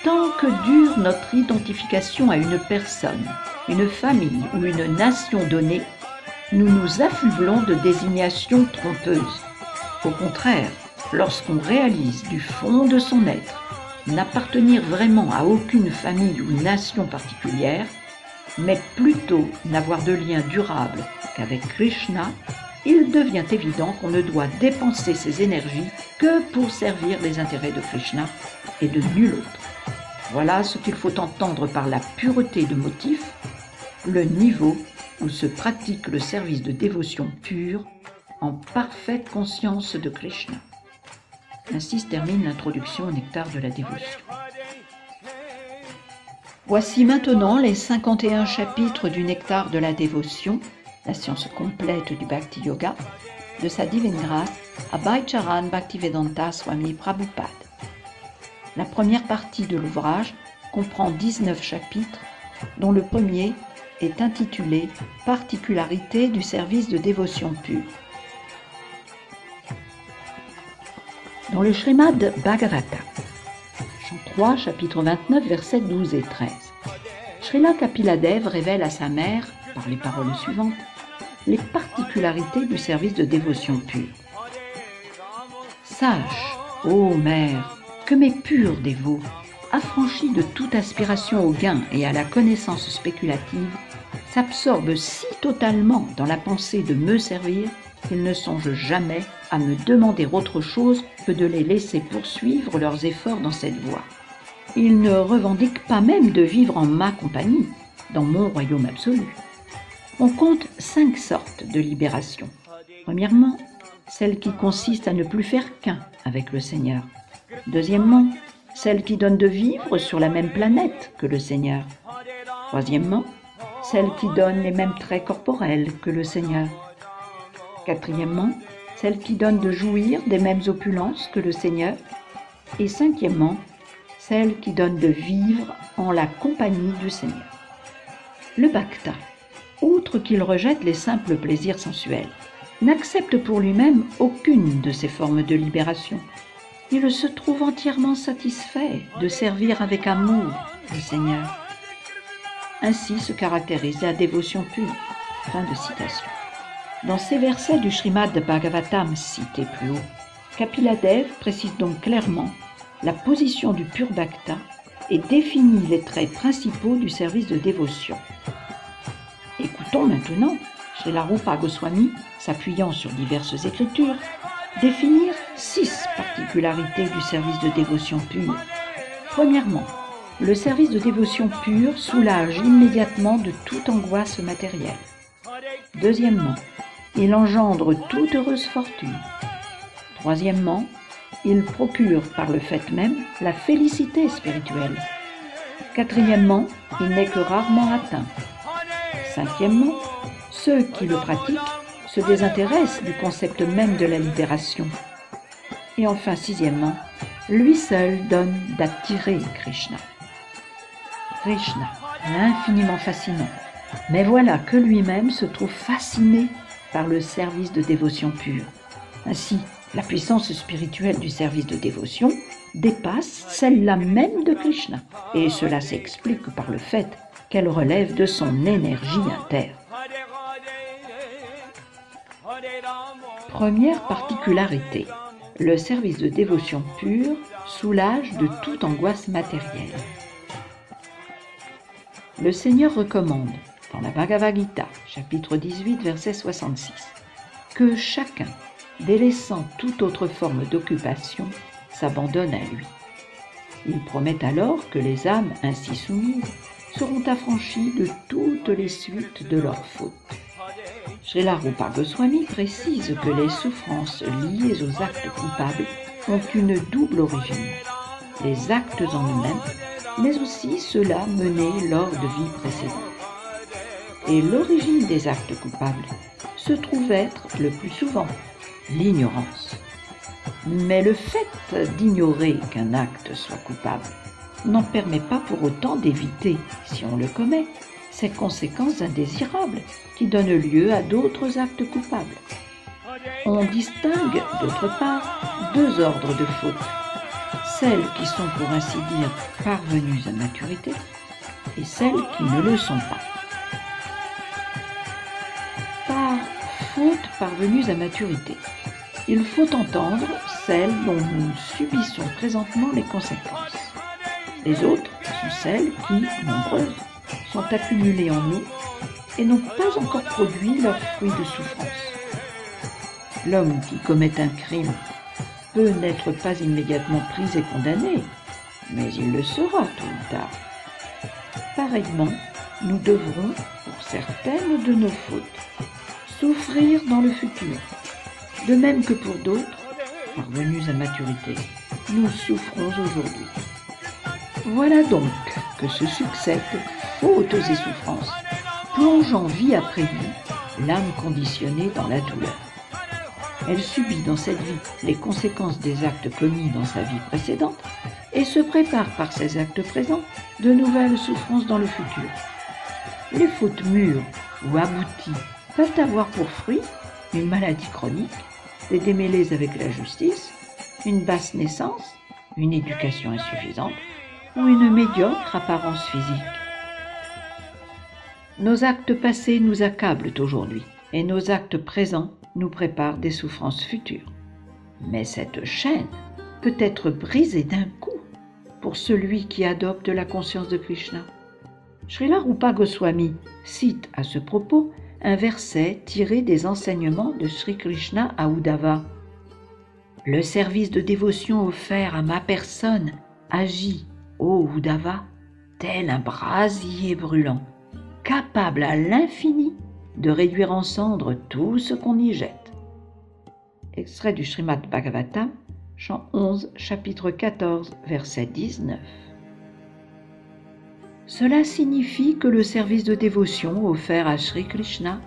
Tant que dure notre identification à une personne, une famille ou une nation donnée, nous nous affublons de désignations trompeuses. Au contraire, lorsqu'on réalise du fond de son être n'appartenir vraiment à aucune famille ou nation particulière, mais plutôt n'avoir de lien durable qu'avec Krishna, il devient évident qu'on ne doit dépenser ses énergies que pour servir les intérêts de Krishna et de nul autre. Voilà ce qu'il faut entendre par la pureté de motif, le niveau où se pratique le service de dévotion pure en parfaite conscience de Krishna. Ainsi se termine l'introduction au nectar de la dévotion. Voici maintenant les 51 chapitres du nectar de la dévotion, la science complète du Bhakti Yoga, de sa divine grâce, Abhay-charan Bhaktivedanta Swami Prabhupada. La première partie de l'ouvrage comprend 19 chapitres, dont le premier est intitulé « Particularité du service de dévotion pure ». Dans le Srimad Bhagavatam, chant 3, chapitre 29, versets 12 et 13, Srila Kapila Dev révèle à sa mère, par les paroles suivantes, les particularités du service de dévotion pure. Sache, ô mère, que mes purs dévots, affranchis de toute aspiration au gain et à la connaissance spéculative, s'absorbent si totalement dans la pensée de me servir qu'ils ne songent jamais à me demander autre chose que de les laisser poursuivre leurs efforts dans cette voie. Ils ne revendiquent pas même de vivre en ma compagnie, dans mon royaume absolu. On compte 5 sortes de libération. Premièrement, celle qui consiste à ne plus faire qu'un avec le Seigneur. Deuxièmement, celle qui donne de vivre sur la même planète que le Seigneur. Troisièmement, celle qui donne les mêmes traits corporels que le Seigneur. Quatrièmement, celle qui donne de jouir des mêmes opulences que le Seigneur. Et cinquièmement, celle qui donne de vivre en la compagnie du Seigneur. Le Bhakta, outre qu'il rejette les simples plaisirs sensuels, n'accepte pour lui-même aucune de ces formes de libération. Il se trouve entièrement satisfait de servir avec amour le Seigneur. Ainsi se caractérise la dévotion pure. Fin de citation. Dans ces versets du Srimad Bhagavatam cités plus haut, Kapila Dev précise donc clairement la position du pur Bhakta et définit les traits principaux du service de dévotion. Écoutons maintenant Srila Rupa Goswami, s'appuyant sur diverses écritures, définir 6 particularités du service de dévotion pure. Premièrement, le service de dévotion pure soulage immédiatement de toute angoisse matérielle. Deuxièmement, il engendre toute heureuse fortune. Troisièmement, il procure par le fait même la félicité spirituelle. Quatrièmement, il n'est que rarement atteint. Cinquièmement, ceux qui le pratiquent se désintéressent du concept même de la libération. Et enfin, sixièmement, lui seul donne d'attirer Krishna. Krishna, l'infiniment fascinant, mais voilà que lui-même se trouve fasciné par le service de dévotion pure. Ainsi, la puissance spirituelle du service de dévotion dépasse celle-là même de Krishna, et cela s'explique par le fait qu'elle relève de son énergie interne. Première particularité, le service de dévotion pure soulage de toute angoisse matérielle. Le Seigneur recommande, dans la Bhagavad Gita, chapitre 18, verset 66, que chacun, délaissant toute autre forme d'occupation, s'abandonne à lui. Il promet alors que les âmes ainsi soumises seront affranchies de toutes les suites de leurs fautes. Srila Rupa Goswami précise que les souffrances liées aux actes coupables ont une double origine, les actes en eux-mêmes, mais aussi ceux-là menés lors de vies précédentes. Et l'origine des actes coupables se trouve être, le plus souvent, l'ignorance. Mais le fait d'ignorer qu'un acte soit coupable n'en permet pas pour autant d'éviter, si on le commet, ces conséquences indésirables qui donnent lieu à d'autres actes coupables. On distingue, d'autre part, 2 ordres de fautes, celles qui sont pour ainsi dire parvenues à maturité et celles qui ne le sont pas. Par faute parvenues à maturité, il faut entendre celles dont nous subissons présentement les conséquences. Les autres sont celles qui, nombreuses, sont accumulées en nous et n'ont pas encore produit leurs fruits de souffrance. L'homme qui commet un crime peut n'être pas immédiatement pris et condamné, mais il le sera tôt ou tard. Pareillement, nous devrons, pour certaines de nos fautes, souffrir dans le futur, de même que pour d'autres, parvenus à maturité, nous souffrons aujourd'hui. Voilà donc que se succèdent fautes et souffrances, plongeant vie après vie l'âme conditionnée dans la douleur. Elle subit dans cette vie les conséquences des actes commis dans sa vie précédente et se prépare par ces actes présents de nouvelles souffrances dans le futur. Les fautes mûres ou abouties peuvent avoir pour fruit une maladie chronique, des démêlés avec la justice, une basse naissance, une éducation insuffisante ou une médiocre apparence physique. Nos actes passés nous accablent aujourd'hui et nos actes présents nous préparent des souffrances futures. Mais cette chaîne peut être brisée d'un coup pour celui qui adopte la conscience de Krishna. Srila Rupa Goswami cite à ce propos un verset tiré des enseignements de Sri Krishna à Uddhava. « Le service de dévotion offert à ma personne agit, ô Uddhava, tel un brasier brûlant, capable à l'infini de réduire en cendres tout ce qu'on y jette. » Extrait du Srimad Bhagavatam, chant 11, chapitre 14, verset 19. Cela signifie que le service de dévotion offert à Sri Krishna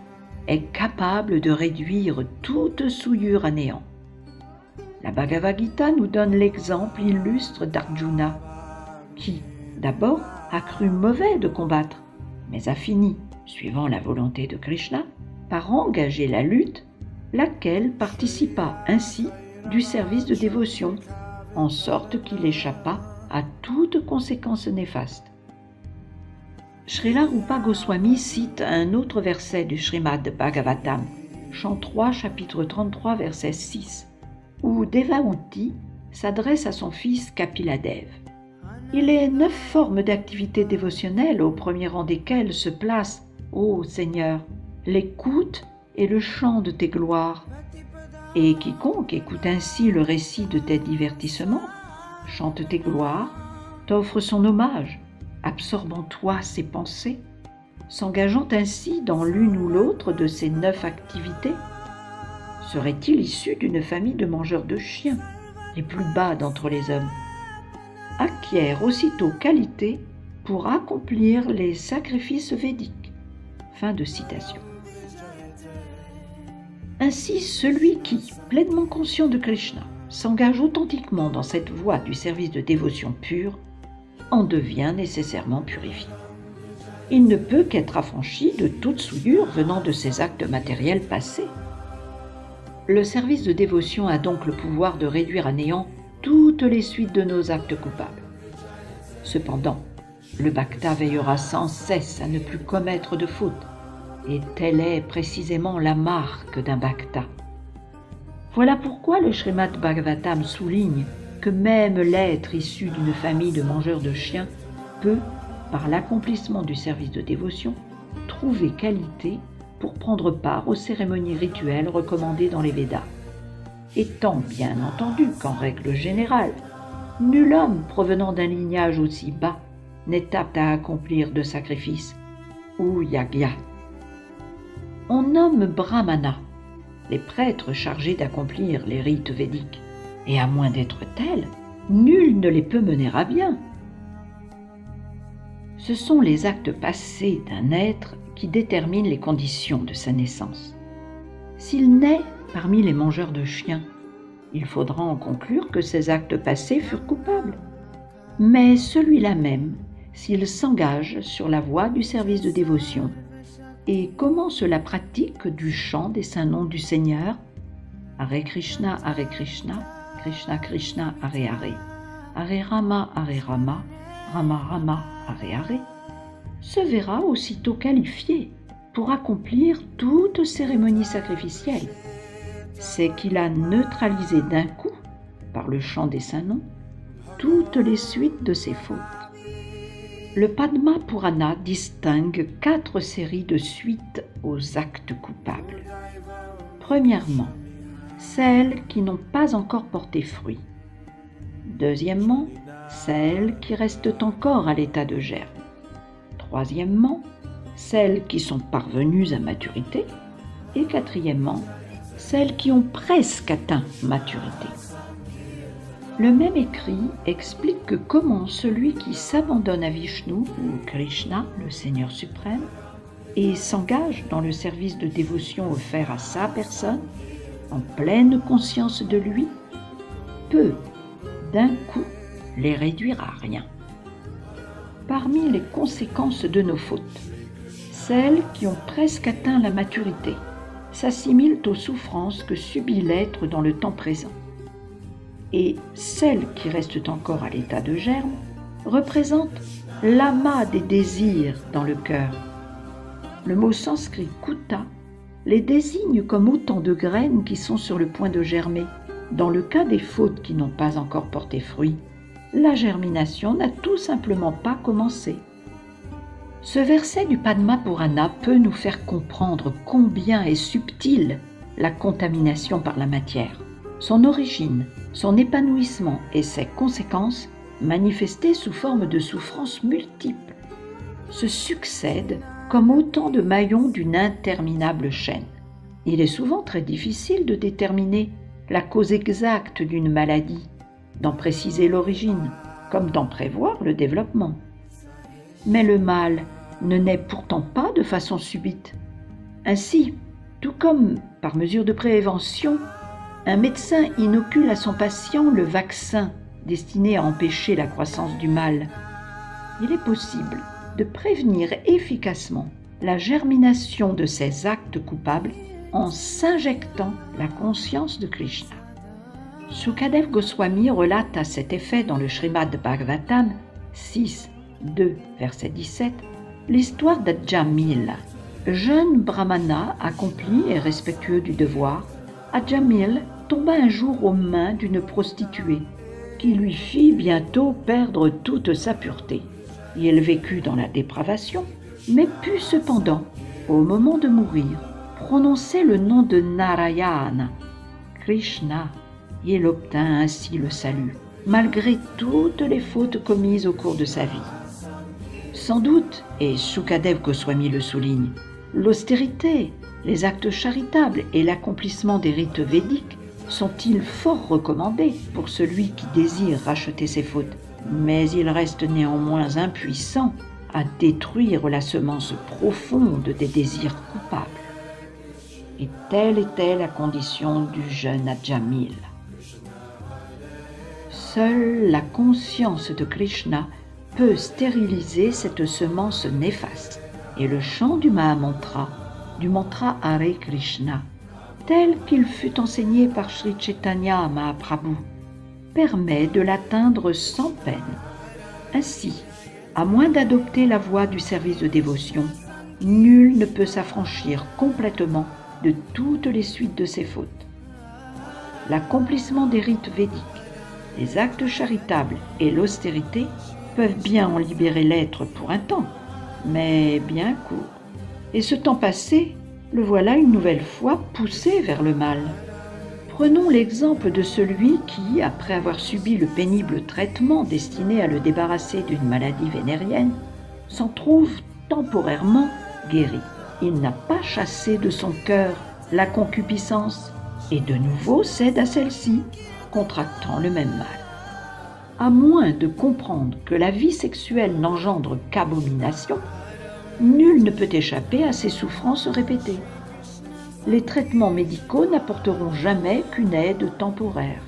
est capable de réduire toute souillure à néant. La Bhagavad Gita nous donne l'exemple illustre d'Arjuna, qui, d'abord, a cru mauvais de combattre, mais a fini, suivant la volonté de Krishna, par engager la lutte, laquelle participa ainsi du service de dévotion, en sorte qu'il échappa à toute conséquence néfaste. Srila Rupa Goswami cite un autre verset du Srimad Bhagavatam, chant 3, chapitre 33, verset 6, où Devahuti s'adresse à son fils Kapiladev. Il est 9 formes d'activité dévotionnelle, au premier rang desquelles se placent, ô Seigneur, l'écoute et le chant de tes gloires. Et quiconque écoute ainsi le récit de tes divertissements, chante tes gloires, t'offre son hommage, absorbe en toi ses pensées, s'engageant ainsi dans l'une ou l'autre de ces 9 activités, serait-il issu d'une famille de mangeurs de chiens, les plus bas d'entre les hommes, acquiert aussitôt qualité pour accomplir les sacrifices védiques. Fin de citation. Ainsi, celui qui, pleinement conscient de Krishna, s'engage authentiquement dans cette voie du service de dévotion pure, en devient nécessairement purifié. Il ne peut qu'être affranchi de toute souillure venant de ses actes matériels passés. Le service de dévotion a donc le pouvoir de réduire à néant toutes les suites de nos actes coupables. Cependant, le bhakta veillera sans cesse à ne plus commettre de fautes, et telle est précisément la marque d'un bhakta. Voilà pourquoi le Srimad Bhagavatam souligne que même l'être issu d'une famille de mangeurs de chiens peut, par l'accomplissement du service de dévotion, trouver qualité pour prendre part aux cérémonies rituelles recommandées dans les Védas. Étant bien entendu qu'en règle générale, nul homme provenant d'un lignage aussi bas n'est apte à accomplir de sacrifices ou yagya. On nomme brahmana les prêtres chargés d'accomplir les rites védiques, et à moins d'être tels, nul ne les peut mener à bien. Ce sont les actes passés d'un être qui déterminent les conditions de sa naissance. S'il naît parmi les mangeurs de chiens, il faudra en conclure que ses actes passés furent coupables. Mais celui-là même, s'il s'engage sur la voie du service de dévotion et commence la pratique du chant des saints noms du Seigneur, Hare Krishna, Krishna Krishna, Hare Hare, Hare Rama, Hare Rama, Rama Rama, Hare Hare, se verra aussitôt qualifié pour accomplir toute cérémonie sacrificielle. C'est qu'il a neutralisé d'un coup, par le chant des saints noms, toutes les suites de ses fautes. Le Padma Purana distingue 4 séries de suites aux actes coupables. Premièrement, celles qui n'ont pas encore porté fruit. Deuxièmement, celles qui restent encore à l'état de germe. Troisièmement, celles qui sont parvenues à maturité. Et quatrièmement, celles qui ont presque atteint maturité. Le même écrit explique que comment celui qui s'abandonne à Vishnu ou Krishna, le Seigneur suprême, et s'engage dans le service de dévotion offert à sa personne, en pleine conscience de lui, peut, d'un coup, les réduire à rien. Parmi les conséquences de nos fautes, celles qui ont presque atteint la maturité s'assimilent aux souffrances que subit l'être dans le temps présent. Et celles qui restent encore à l'état de germe représentent l'amas des désirs dans le cœur. Le mot sanskrit kuta les désigne comme autant de graines qui sont sur le point de germer. Dans le cas des fautes qui n'ont pas encore porté fruit, la germination n'a tout simplement pas commencé. Ce verset du Padma Purana peut nous faire comprendre combien est subtile la contamination par la matière, son origine, son épanouissement et ses conséquences manifestées sous forme de souffrances multiples se succèdent comme autant de maillons d'une interminable chaîne. Il est souvent très difficile de déterminer la cause exacte d'une maladie, d'en préciser l'origine, comme d'en prévoir le développement. Mais le mal ne naît pourtant pas de façon subite. Ainsi, tout comme, par mesure de prévention, un médecin inocule à son patient le vaccin destiné à empêcher la croissance du mal, il est possible de prévenir efficacement la germination de ces actes coupables en s'injectant la conscience de Krishna. Sukadev Goswami relate à cet effet dans le Srimad Bhagavatam 6, 2, verset 17, l'histoire d'Ajamil. Jeune brahmana accompli et respectueux du devoir, Ajamil tomba un jour aux mains d'une prostituée qui lui fit bientôt perdre toute sa pureté. Il vécut dans la dépravation, mais put cependant, au moment de mourir, prononcer le nom de Narayana, Krishna. Il obtint ainsi le salut, malgré toutes les fautes commises au cours de sa vie. Sans doute, et Sukadev Goswami le souligne, l'austérité, les actes charitables et l'accomplissement des rites védiques sont-ils fort recommandés pour celui qui désire racheter ses fautes, mais il reste néanmoins impuissant à détruire la semence profonde des désirs coupables. Et telle était la condition du jeune Ajamil. Seule la conscience de Krishna peut stériliser cette semence néfaste, et le chant du Mahamantra, du mantra Hare Krishna, tel qu'il fut enseigné par Sri Chaitanya Mahaprabhu, permet de l'atteindre sans peine. Ainsi, à moins d'adopter la voie du service de dévotion, nul ne peut s'affranchir complètement de toutes les suites de ses fautes. L'accomplissement des rites védiques, les actes charitables et l'austérité peuvent bien en libérer l'être pour un temps, mais bien court. Et ce temps passé, le voilà une nouvelle fois poussé vers le mal. Prenons l'exemple de celui qui, après avoir subi le pénible traitement destiné à le débarrasser d'une maladie vénérienne, s'en trouve temporairement guéri. Il n'a pas chassé de son cœur la concupiscence et de nouveau cède à celle-ci, contractant le même mal. À moins de comprendre que la vie sexuelle n'engendre qu'abomination, nul ne peut échapper à ces souffrances répétées. Les traitements médicaux n'apporteront jamais qu'une aide temporaire.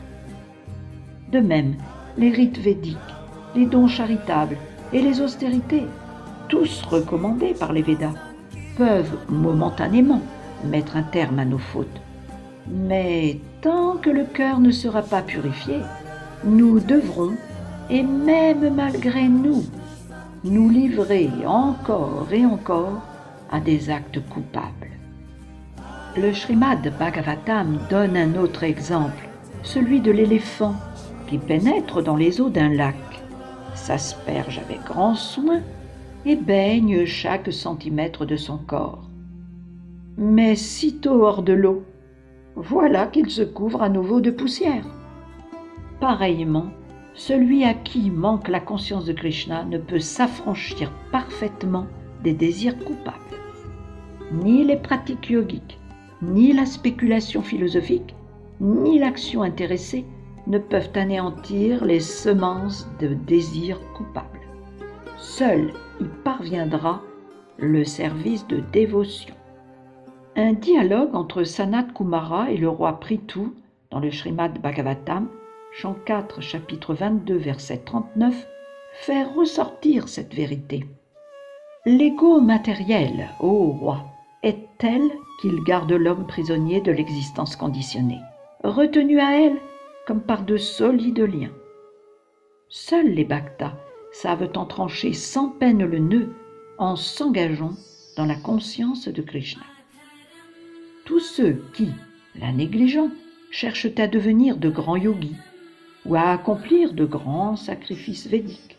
De même, les rites védiques, les dons charitables et les austérités, tous recommandés par les Védas, peuvent momentanément mettre un terme à nos fautes. Mais tant que le cœur ne sera pas purifié, nous devrons, et même malgré nous, nous livrer encore et encore à des actes coupables. Le Srimad Bhagavatam donne un autre exemple, celui de l'éléphant qui pénètre dans les eaux d'un lac, s'asperge avec grand soin et baigne chaque centimètre de son corps. Mais sitôt hors de l'eau, voilà qu'il se couvre à nouveau de poussière. Pareillement, celui à qui manque la conscience de Krishna ne peut s'affranchir parfaitement des désirs coupables. Ni les pratiques yogiques, ni la spéculation philosophique, ni l'action intéressée ne peuvent anéantir les semences de désirs coupables. Seul y parviendra le service de dévotion. Un dialogue entre Sanat Kumara et le roi Prithu dans le Srimad Bhagavatam, chant 4, chapitre 22, verset 39, fait ressortir cette vérité. L'ego matériel, ô roi, est tel qu'il garde l'homme prisonnier de l'existence conditionnée, retenu à elle comme par de solides liens. Seuls les bhaktas savent en trancher sans peine le nœud en s'engageant dans la conscience de Krishna. Tous ceux qui, la négligeant, cherchent à devenir de grands yogis ou à accomplir de grands sacrifices védiques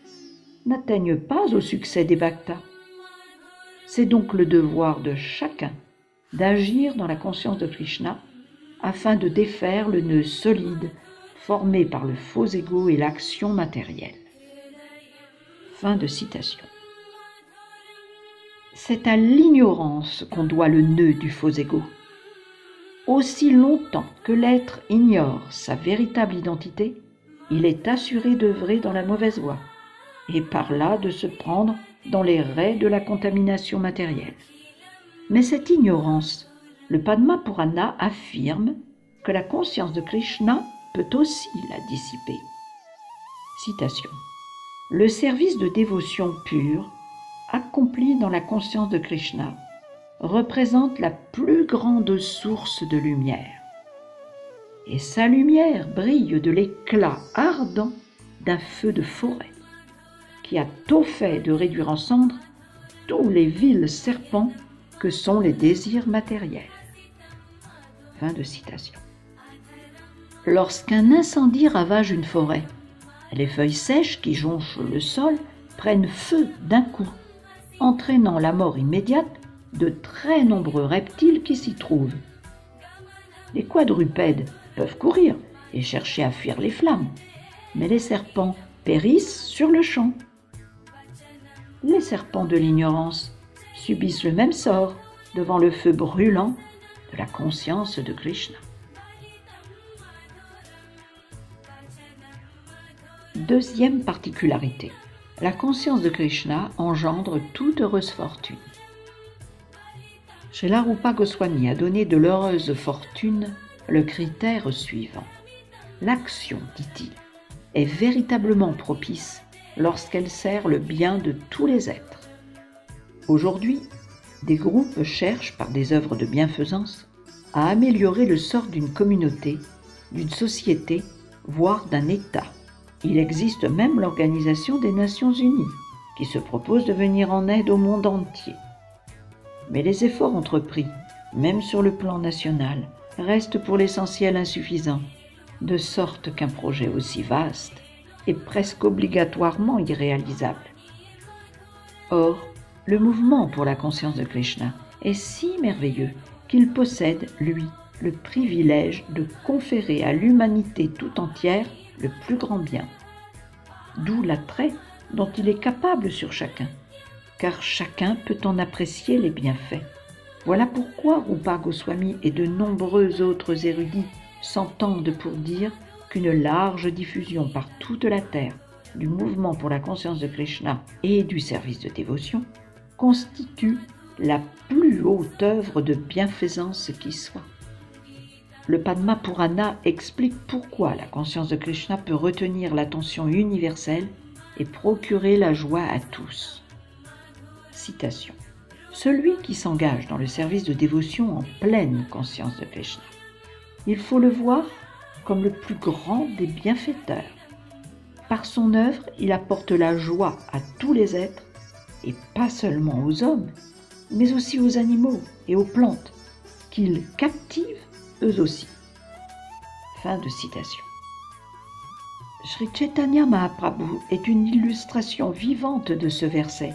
n'atteignent pas au succès des bhaktas. C'est donc le devoir de chacun d'agir dans la conscience de Krishna afin de défaire le nœud solide formé par le faux ego et l'action matérielle. Fin de citation. C'est à l'ignorance qu'on doit le nœud du faux ego. Aussi longtemps que l'être ignore sa véritable identité, il est assuré d'œuvrer dans la mauvaise voie, et par là de se prendre dans les raies de la contamination matérielle. Mais cette ignorance, le Padma Purana affirme que la conscience de Krishna peut aussi la dissiper. Citation. Le service de dévotion pure, accompli dans la conscience de Krishna, représente la plus grande source de lumière. Et sa lumière brille de l'éclat ardent d'un feu de forêt, qui a tôt fait de réduire en cendres tous les vils serpents que sont les désirs matériels. Fin de citation. Lorsqu'un incendie ravage une forêt, les feuilles sèches qui jonchent le sol prennent feu d'un coup, entraînant la mort immédiate de très nombreux reptiles qui s'y trouvent. Les quadrupèdes peuvent courir et chercher à fuir les flammes, mais les serpents périssent sur le champ. Les serpents de l'ignorance subissent le même sort devant le feu brûlant de la conscience de Krishna. Deuxième particularité, la conscience de Krishna engendre toute heureuse fortune. Srila Rupa Goswami a donné de l'heureuse fortune le critère suivant. L'action, dit-il, est véritablement propice lorsqu'elle sert le bien de tous les êtres. Aujourd'hui, des groupes cherchent par des œuvres de bienfaisance à améliorer le sort d'une communauté, d'une société, voire d'un État. Il existe même l'Organisation des Nations Unies, qui se propose de venir en aide au monde entier. Mais les efforts entrepris, même sur le plan national, restent pour l'essentiel insuffisants, de sorte qu'un projet aussi vaste est presque obligatoirement irréalisable. Or, le mouvement pour la conscience de Krishna est si merveilleux qu'il possède, lui, le privilège de conférer à l'humanité tout entière le plus grand bien. D'où l'attrait dont il est capable sur chacun, car chacun peut en apprécier les bienfaits. Voilà pourquoi Rupa Goswami et de nombreux autres érudits s'entendent pour dire qu'une large diffusion par toute la terre du mouvement pour la conscience de Krishna et du service de dévotion constitue la plus haute œuvre de bienfaisance qui soit. Le Padma Purana explique pourquoi la conscience de Krishna peut retenir l'attention universelle et procurer la joie à tous. Citation. Celui qui s'engage dans le service de dévotion en pleine conscience de Krishna, il faut le voir comme le plus grand des bienfaiteurs, Par son œuvre, il apporte la joie à tous les êtres, et pas seulement aux hommes, mais aussi aux animaux et aux plantes, qu'il captive eux aussi. » Fin de citation. Sri Chaitanya Mahaprabhu est une illustration vivante de ce verset.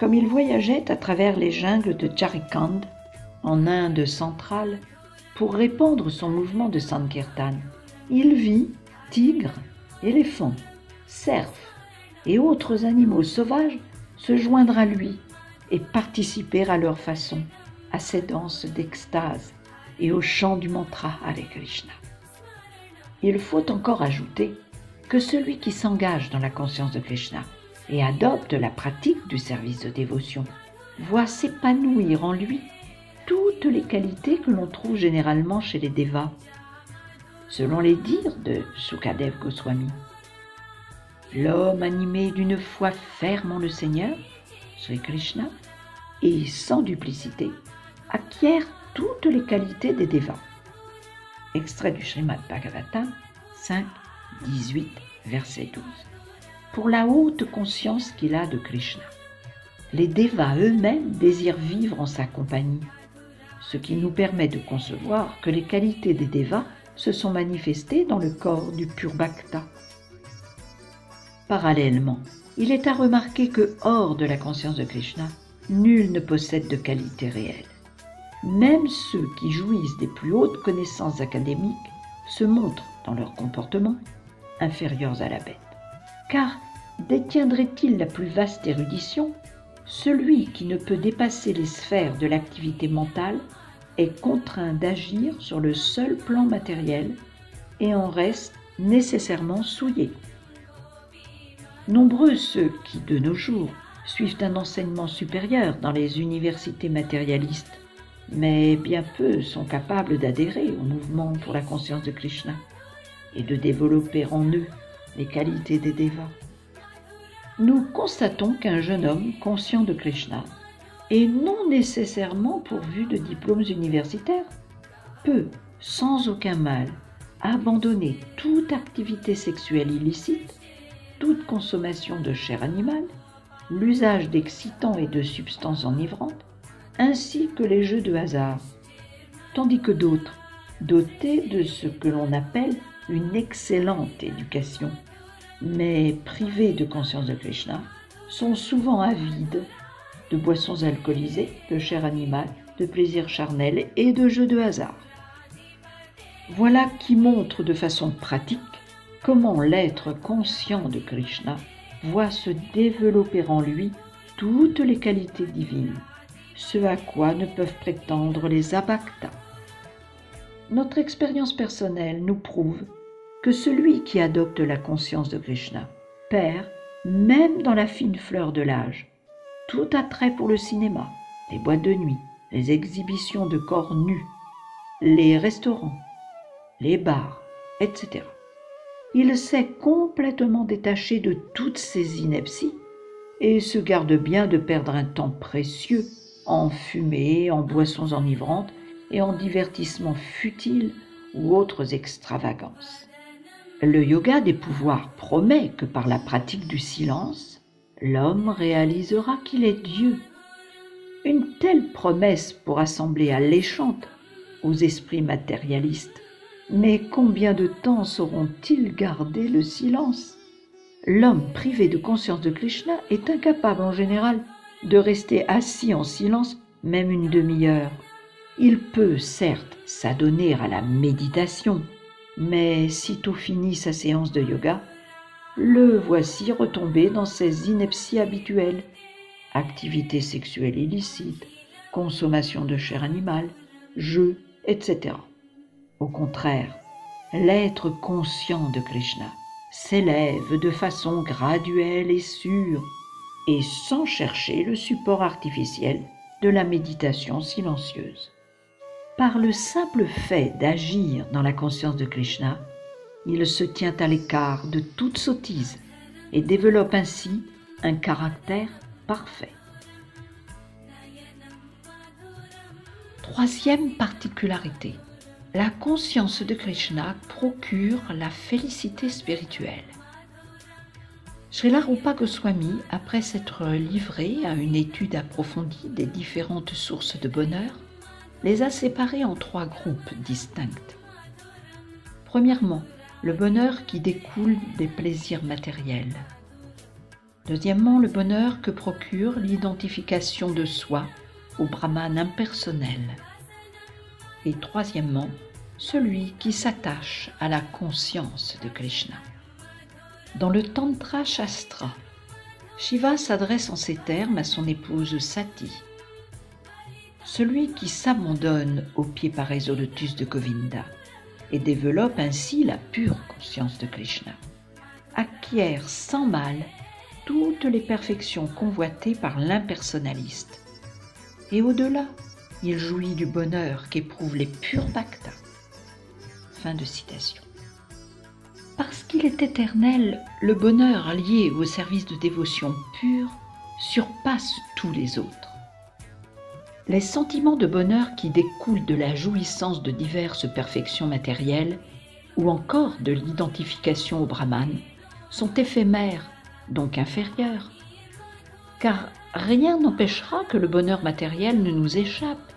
Comme il voyageait à travers les jungles de Jharkhand, en Inde centrale, pour répandre son mouvement de Sankirtan, il vit tigres, éléphants, cerfs et autres animaux sauvages se joindre à lui et participer à leur façon à ces danses d'extase et au chant du mantra Hare Krishna. Il faut encore ajouter que celui qui s'engage dans la conscience de Krishna et adopte la pratique du service de dévotion voit s'épanouir en lui toutes les qualités que l'on trouve généralement chez les dévas. Selon les dires de Sukadev Goswami, l'homme animé d'une foi ferme en le Seigneur, Sri Krishna, et sans duplicité, acquiert toutes les qualités des dévas. Extrait du Srimad Bhagavatam 5, 18, verset 12. Pour la haute conscience qu'il a de Krishna, les dévas eux-mêmes désirent vivre en sa compagnie, ce qui nous permet de concevoir que les qualités des dévas se sont manifestées dans le corps du pur bhakta. Parallèlement, il est à remarquer que hors de la conscience de Krishna, nul ne possède de qualité réelle. Même ceux qui jouissent des plus hautes connaissances académiques se montrent, dans leur comportement, inférieurs à la bête. Car détiendrait-il la plus vaste érudition, celui qui ne peut dépasser les sphères de l'activité mentale est contraint d'agir sur le seul plan matériel et en reste nécessairement souillé. Nombreux ceux qui, de nos jours, suivent un enseignement supérieur dans les universités matérialistes, mais bien peu sont capables d'adhérer au mouvement pour la conscience de Krishna et de développer en eux les qualités des dévas. Nous constatons qu'un jeune homme conscient de Krishna et non nécessairement pourvu de diplômes universitaires peut, sans aucun mal, abandonner toute activité sexuelle illicite, toute consommation de chair animale, l'usage d'excitants et de substances enivrantes, ainsi que les jeux de hasard, tandis que d'autres, dotés de ce que l'on appelle une excellente éducation, mais privés de conscience de Krishna, sont souvent avides de boissons alcoolisées, de chair animale, de plaisirs charnels et de jeux de hasard. Voilà qui montre de façon pratique comment l'être conscient de Krishna voit se développer en lui toutes les qualités divines, ce à quoi ne peuvent prétendre les abhaktas. Notre expérience personnelle nous prouve que celui qui adopte la conscience de Krishna perd, même dans la fine fleur de l'âge, tout attrait pour le cinéma, les boîtes de nuit, les exhibitions de corps nus, les restaurants, les bars, etc. Il s'est complètement détaché de toutes ces inepties et se garde bien de perdre un temps précieux en fumée, en boissons enivrantes et en divertissements futiles ou autres extravagances. Le yoga des pouvoirs promet que par la pratique du silence, l'homme réalisera qu'il est Dieu. Une telle promesse pourra sembler alléchante aux esprits matérialistes, mais combien de temps sauront-ils garder le silence? L'homme privé de conscience de Krishna est incapable en général de rester assis en silence même une demi-heure. Il peut certes s'adonner à la méditation, mais sitôt fini sa séance de yoga, le voici retombé dans ses inepties habituelles, activités sexuelles illicites, consommation de chair animale, jeux, etc. Au contraire, l'être conscient de Krishna s'élève de façon graduelle et sûre, et sans chercher le support artificiel de la méditation silencieuse. Par le simple fait d'agir dans la conscience de Krishna, il se tient à l'écart de toute sottise et développe ainsi un caractère parfait. Troisième particularité, la conscience de Krishna procure la félicité spirituelle. Srila Rupa Goswami, après s'être livré à une étude approfondie des différentes sources de bonheur, les a séparées en 3 groupes distincts. Premièrement, le bonheur qui découle des plaisirs matériels. Deuxièmement, le bonheur que procure l'identification de soi au Brahman impersonnel. Et troisièmement, celui qui s'attache à la conscience de Krishna. Dans le Tantra Shastra, Shiva s'adresse en ces termes à son épouse Sati. Celui qui s'abandonne aux pieds pareils au lotus de Govinda et développe ainsi la pure conscience de Krishna acquiert sans mal toutes les perfections convoitées par l'impersonnaliste. Et au-delà, il jouit du bonheur qu'éprouvent les purs bhaktas. Fin de citation. Parce qu'il est éternel, le bonheur lié au service de dévotion pure surpasse tous les autres. Les sentiments de bonheur qui découlent de la jouissance de diverses perfections matérielles ou encore de l'identification au Brahman sont éphémères, donc inférieurs. Car rien n'empêchera que le bonheur matériel ne nous échappe.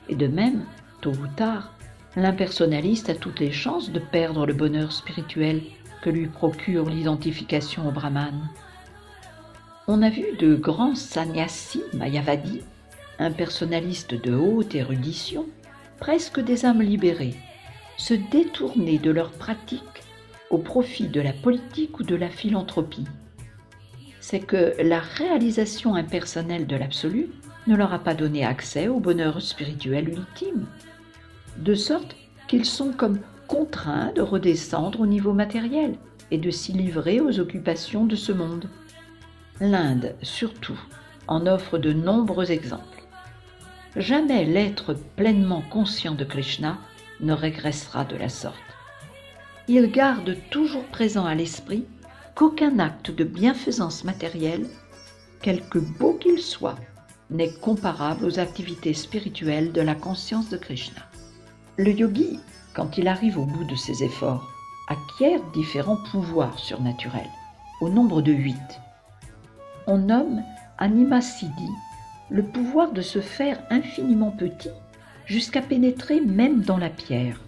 Et de même, tôt ou tard, l'impersonnaliste a toutes les chances de perdre le bonheur spirituel que lui procure l'identification au Brahman. On a vu de grands sannyasis mayavadis, impersonnalistes de haute érudition, presque des âmes libérées, se détourner de leur pratique au profit de la politique ou de la philanthropie. C'est que la réalisation impersonnelle de l'absolu ne leur a pas donné accès au bonheur spirituel ultime, de sorte qu'ils sont comme contraints de redescendre au niveau matériel et de s'y livrer aux occupations de ce monde. L'Inde, surtout, en offre de nombreux exemples. Jamais l'être pleinement conscient de Krishna ne régressera de la sorte. Il garde toujours présent à l'esprit qu'aucun acte de bienfaisance matérielle, quelque beau qu'il soit, n'est comparable aux activités spirituelles de la conscience de Krishna. Le yogi, quand il arrive au bout de ses efforts, acquiert différents pouvoirs surnaturels, au nombre de 8. On nomme Anima Siddhi le pouvoir de se faire infiniment petit jusqu'à pénétrer même dans la pierre.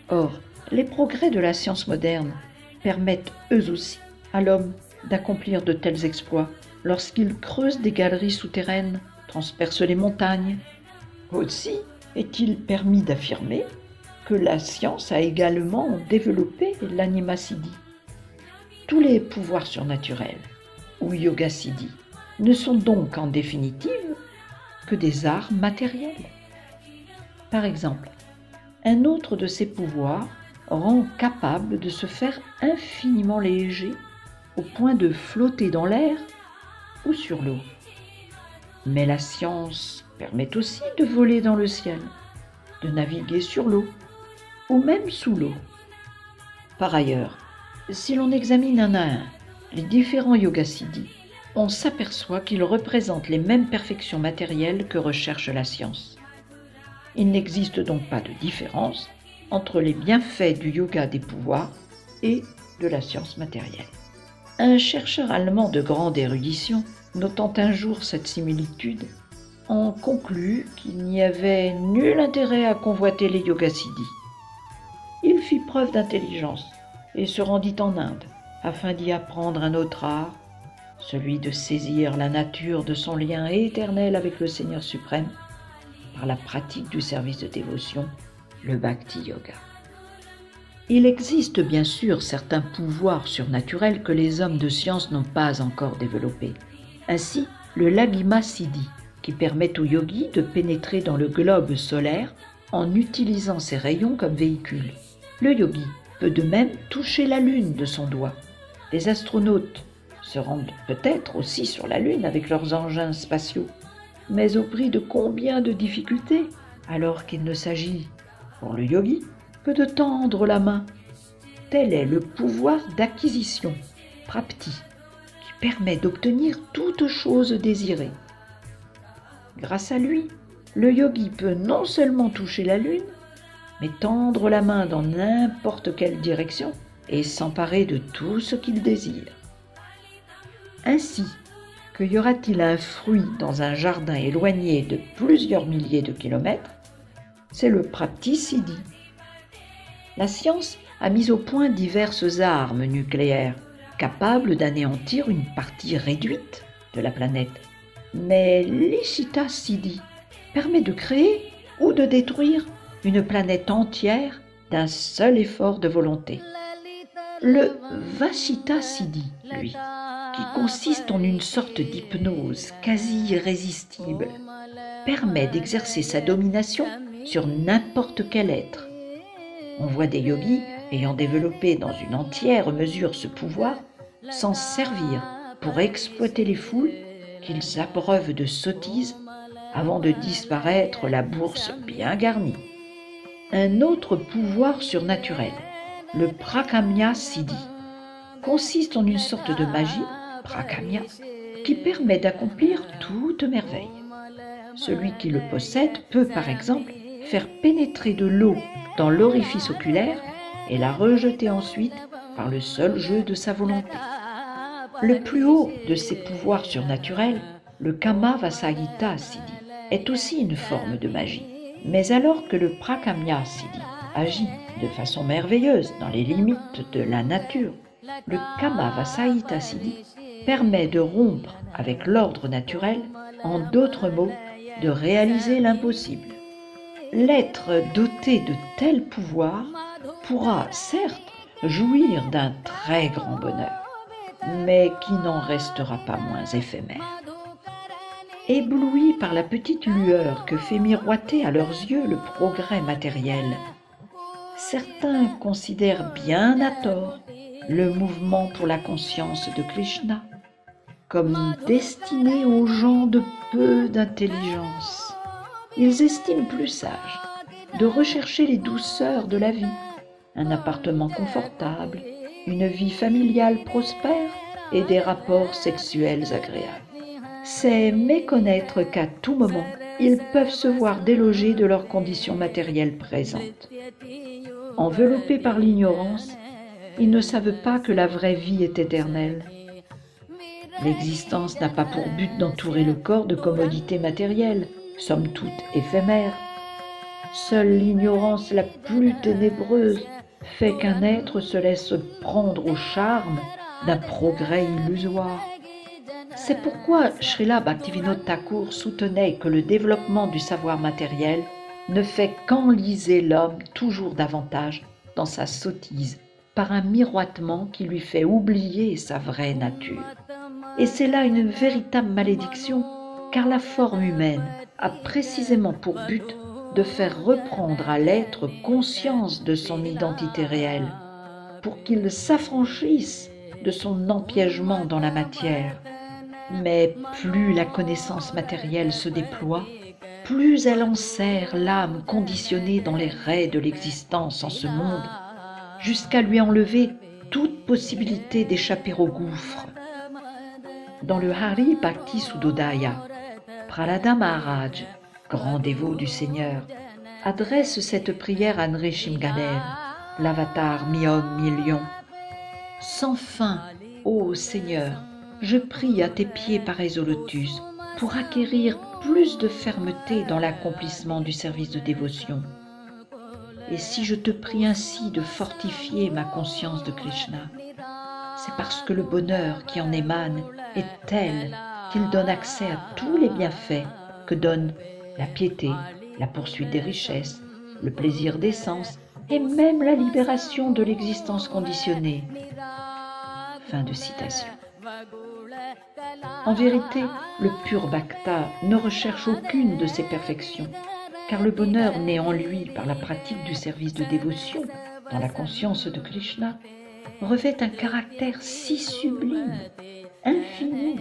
Or, les progrès de la science moderne permettent eux aussi à l'homme d'accomplir de tels exploits lorsqu'il creuse des galeries souterraines, transperce les montagnes. Aussi est-il permis d'affirmer que la science a également développé l'Anima Siddhi. Tous les pouvoirs surnaturels, ou Yoga Siddhi, ne sont donc en définitive que des arts matériels. Par exemple, un autre de ces pouvoirs rend capable de se faire infiniment léger au point de flotter dans l'air ou sur l'eau. Mais la science permet aussi de voler dans le ciel, de naviguer sur l'eau ou même sous l'eau. Par ailleurs, si l'on examine un à un les différents Yoga Siddhis, on s'aperçoit qu'ils représentent les mêmes perfections matérielles que recherche la science. Il n'existe donc pas de différence entre les bienfaits du yoga des pouvoirs et de la science matérielle. Un chercheur allemand de grande érudition, notant un jour cette similitude, en conclut qu'il n'y avait nul intérêt à convoiter les Yoga Siddhis. Il fit preuve d'intelligence et se rendit en Inde afin d'y apprendre un autre art, celui de saisir la nature de son lien éternel avec le Seigneur suprême par la pratique du service de dévotion, le Bhakti Yoga. Il existe bien sûr certains pouvoirs surnaturels que les hommes de science n'ont pas encore développés. Ainsi, le Laghima Siddhi, qui permet aux yogis de pénétrer dans le globe solaire en utilisant ses rayons comme véhicule. Le yogi peut de même toucher la lune de son doigt. Les astronautes se rendent peut-être aussi sur la lune avec leurs engins spatiaux, mais au prix de combien de difficultés, alors qu'il ne s'agit, pour le yogi, que de tendre la main. Tel est le pouvoir d'acquisition, prapti, qui permet d'obtenir toute chose désirée. Grâce à lui, le yogi peut non seulement toucher la lune, mais tendre la main dans n'importe quelle direction et s'emparer de tout ce qu'il désire. Ainsi, cueillera-t-il un fruit dans un jardin éloigné de plusieurs milliers de kilomètres? C'est le Prapti-Siddhi. La science a mis au point diverses armes nucléaires capables d'anéantir une partie réduite de la planète. Mais l'Ishita-Siddhi permet de créer ou de détruire une planète entière d'un seul effort de volonté. Le Vashita-Siddhi, lui, qui consiste en une sorte d'hypnose quasi irrésistible, permet d'exercer sa domination sur n'importe quel être. On voit des yogis ayant développé dans une entière mesure ce pouvoir s'en servir pour exploiter les foules qu'ils abreuvent de sottises avant de disparaître la bourse bien garnie. Un autre pouvoir surnaturel, le Prakamya Siddhi, consiste en une sorte de magie, Prakamya, qui permet d'accomplir toute merveille. Celui qui le possède peut par exemple faire pénétrer de l'eau dans l'orifice oculaire et la rejeter ensuite par le seul jeu de sa volonté. Le plus haut de ces pouvoirs surnaturels, le Kamavasayita Siddhi, est aussi une forme de magie. Mais alors que le Prakamya Siddhi agit de façon merveilleuse dans les limites de la nature, le Kamavasayita Siddhi permet de rompre avec l'ordre naturel, en d'autres mots, de réaliser l'impossible. L'être doté de tels pouvoirs pourra certes jouir d'un très grand bonheur, mais qui n'en restera pas moins éphémère. Éblouis par la petite lueur que fait miroiter à leurs yeux le progrès matériel, certains considèrent bien à tort le mouvement pour la conscience de Krishna comme destiné aux gens de peu d'intelligence. Ils estiment plus sage de rechercher les douceurs de la vie, un appartement confortable, une vie familiale prospère et des rapports sexuels agréables. C'est méconnaître qu'à tout moment, ils peuvent se voir délogés de leurs conditions matérielles présentes. Enveloppés par l'ignorance, ils ne savent pas que la vraie vie est éternelle. L'existence n'a pas pour but d'entourer le corps de commodités matérielles, somme toute éphémères. Seule l'ignorance la plus ténébreuse fait qu'un être se laisse prendre au charme d'un progrès illusoire. C'est pourquoi Srila Bhaktivinoda Thakur soutenait que le développement du savoir matériel ne fait qu'enliser l'homme toujours davantage dans sa sottise par un miroitement qui lui fait oublier sa vraie nature. Et c'est là une véritable malédiction, car la forme humaine a précisément pour but de faire reprendre à l'être conscience de son identité réelle, pour qu'il s'affranchisse de son empiègement dans la matière. Mais plus la connaissance matérielle se déploie, plus elle enserre l'âme conditionnée dans les raies de l'existence en ce monde, jusqu'à lui enlever toute possibilité d'échapper au gouffre. Dans le Hari Bhakti Sudodaya, Prahlada Maharaj, grand dévot du Seigneur, adresse cette prière à Nrsimhadev, l'avatar mi-homme, mi-lion. Sans fin, ô Seigneur, je prie à tes pieds pareils au lotus pour acquérir plus de fermeté dans l'accomplissement du service de dévotion. Et si je te prie ainsi de fortifier ma conscience de Krishna, c'est parce que le bonheur qui en émane est tel qu'il donne accès à tous les bienfaits que donnent la piété, la poursuite des richesses, le plaisir des sens et même la libération de l'existence conditionnée. Fin de citation. En vérité, le pur bhakta ne recherche aucune de ces perfections, car le bonheur né en lui par la pratique du service de dévotion dans la conscience de Krishna revêt un caractère si sublime, infini,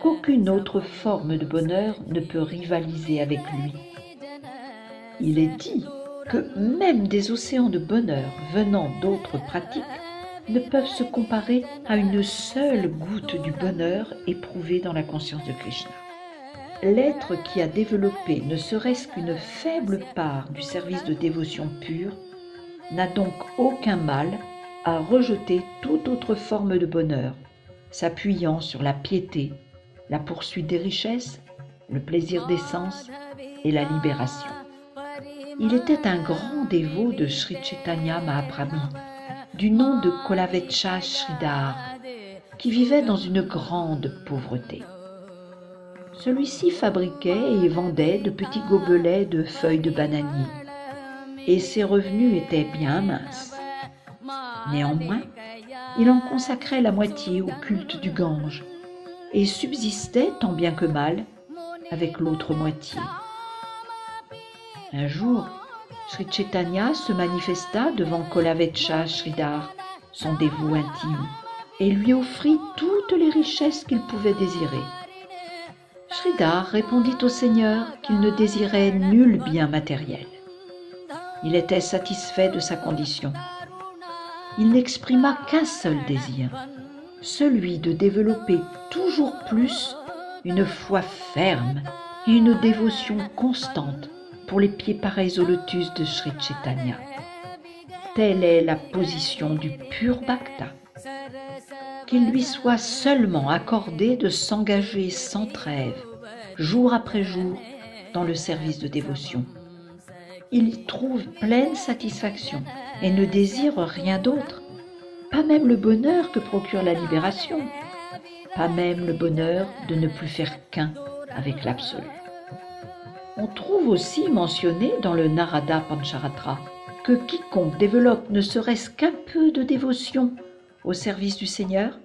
qu'aucune autre forme de bonheur ne peut rivaliser avec lui. Il est dit que même des océans de bonheur venant d'autres pratiques ne peuvent se comparer à une seule goutte du bonheur éprouvé dans la conscience de Krishna. L'être qui a développé ne serait-ce qu'une faible part du service de dévotion pure n'a donc aucun mal à rejeter toute autre forme de bonheur, s'appuyant sur la piété, la poursuite des richesses, le plaisir des sens et la libération. Il était un grand dévot de Sri Chaitanya Mahaprabhu, du nom de Kolavecha Sridhar, qui vivait dans une grande pauvreté. Celui-ci fabriquait et vendait de petits gobelets de feuilles de bananier, et ses revenus étaient bien minces. Néanmoins, il en consacrait la moitié au culte du Gange et subsistait tant bien que mal avec l'autre moitié. Un jour, Sri Chaitanya se manifesta devant Kolavecha Sridhar, son dévot intime, et lui offrit toutes les richesses qu'il pouvait désirer. Sridhar répondit au Seigneur qu'il ne désirait nul bien matériel. Il était satisfait de sa condition. Il n'exprima qu'un seul désir, celui de développer toujours plus une foi ferme et une dévotion constante pour les pieds pareils au lotus de Sri Chaitanya. Telle est la position du pur bhakta. Qu'il lui soit seulement accordé de s'engager sans trêve, jour après jour, dans le service de dévotion. Il y trouve pleine satisfaction et ne désire rien d'autre, pas même le bonheur que procure la libération, pas même le bonheur de ne plus faire qu'un avec l'absolu. On trouve aussi mentionné dans le Narada Pancharatra que quiconque développe ne serait-ce qu'un peu de dévotion au service du Seigneur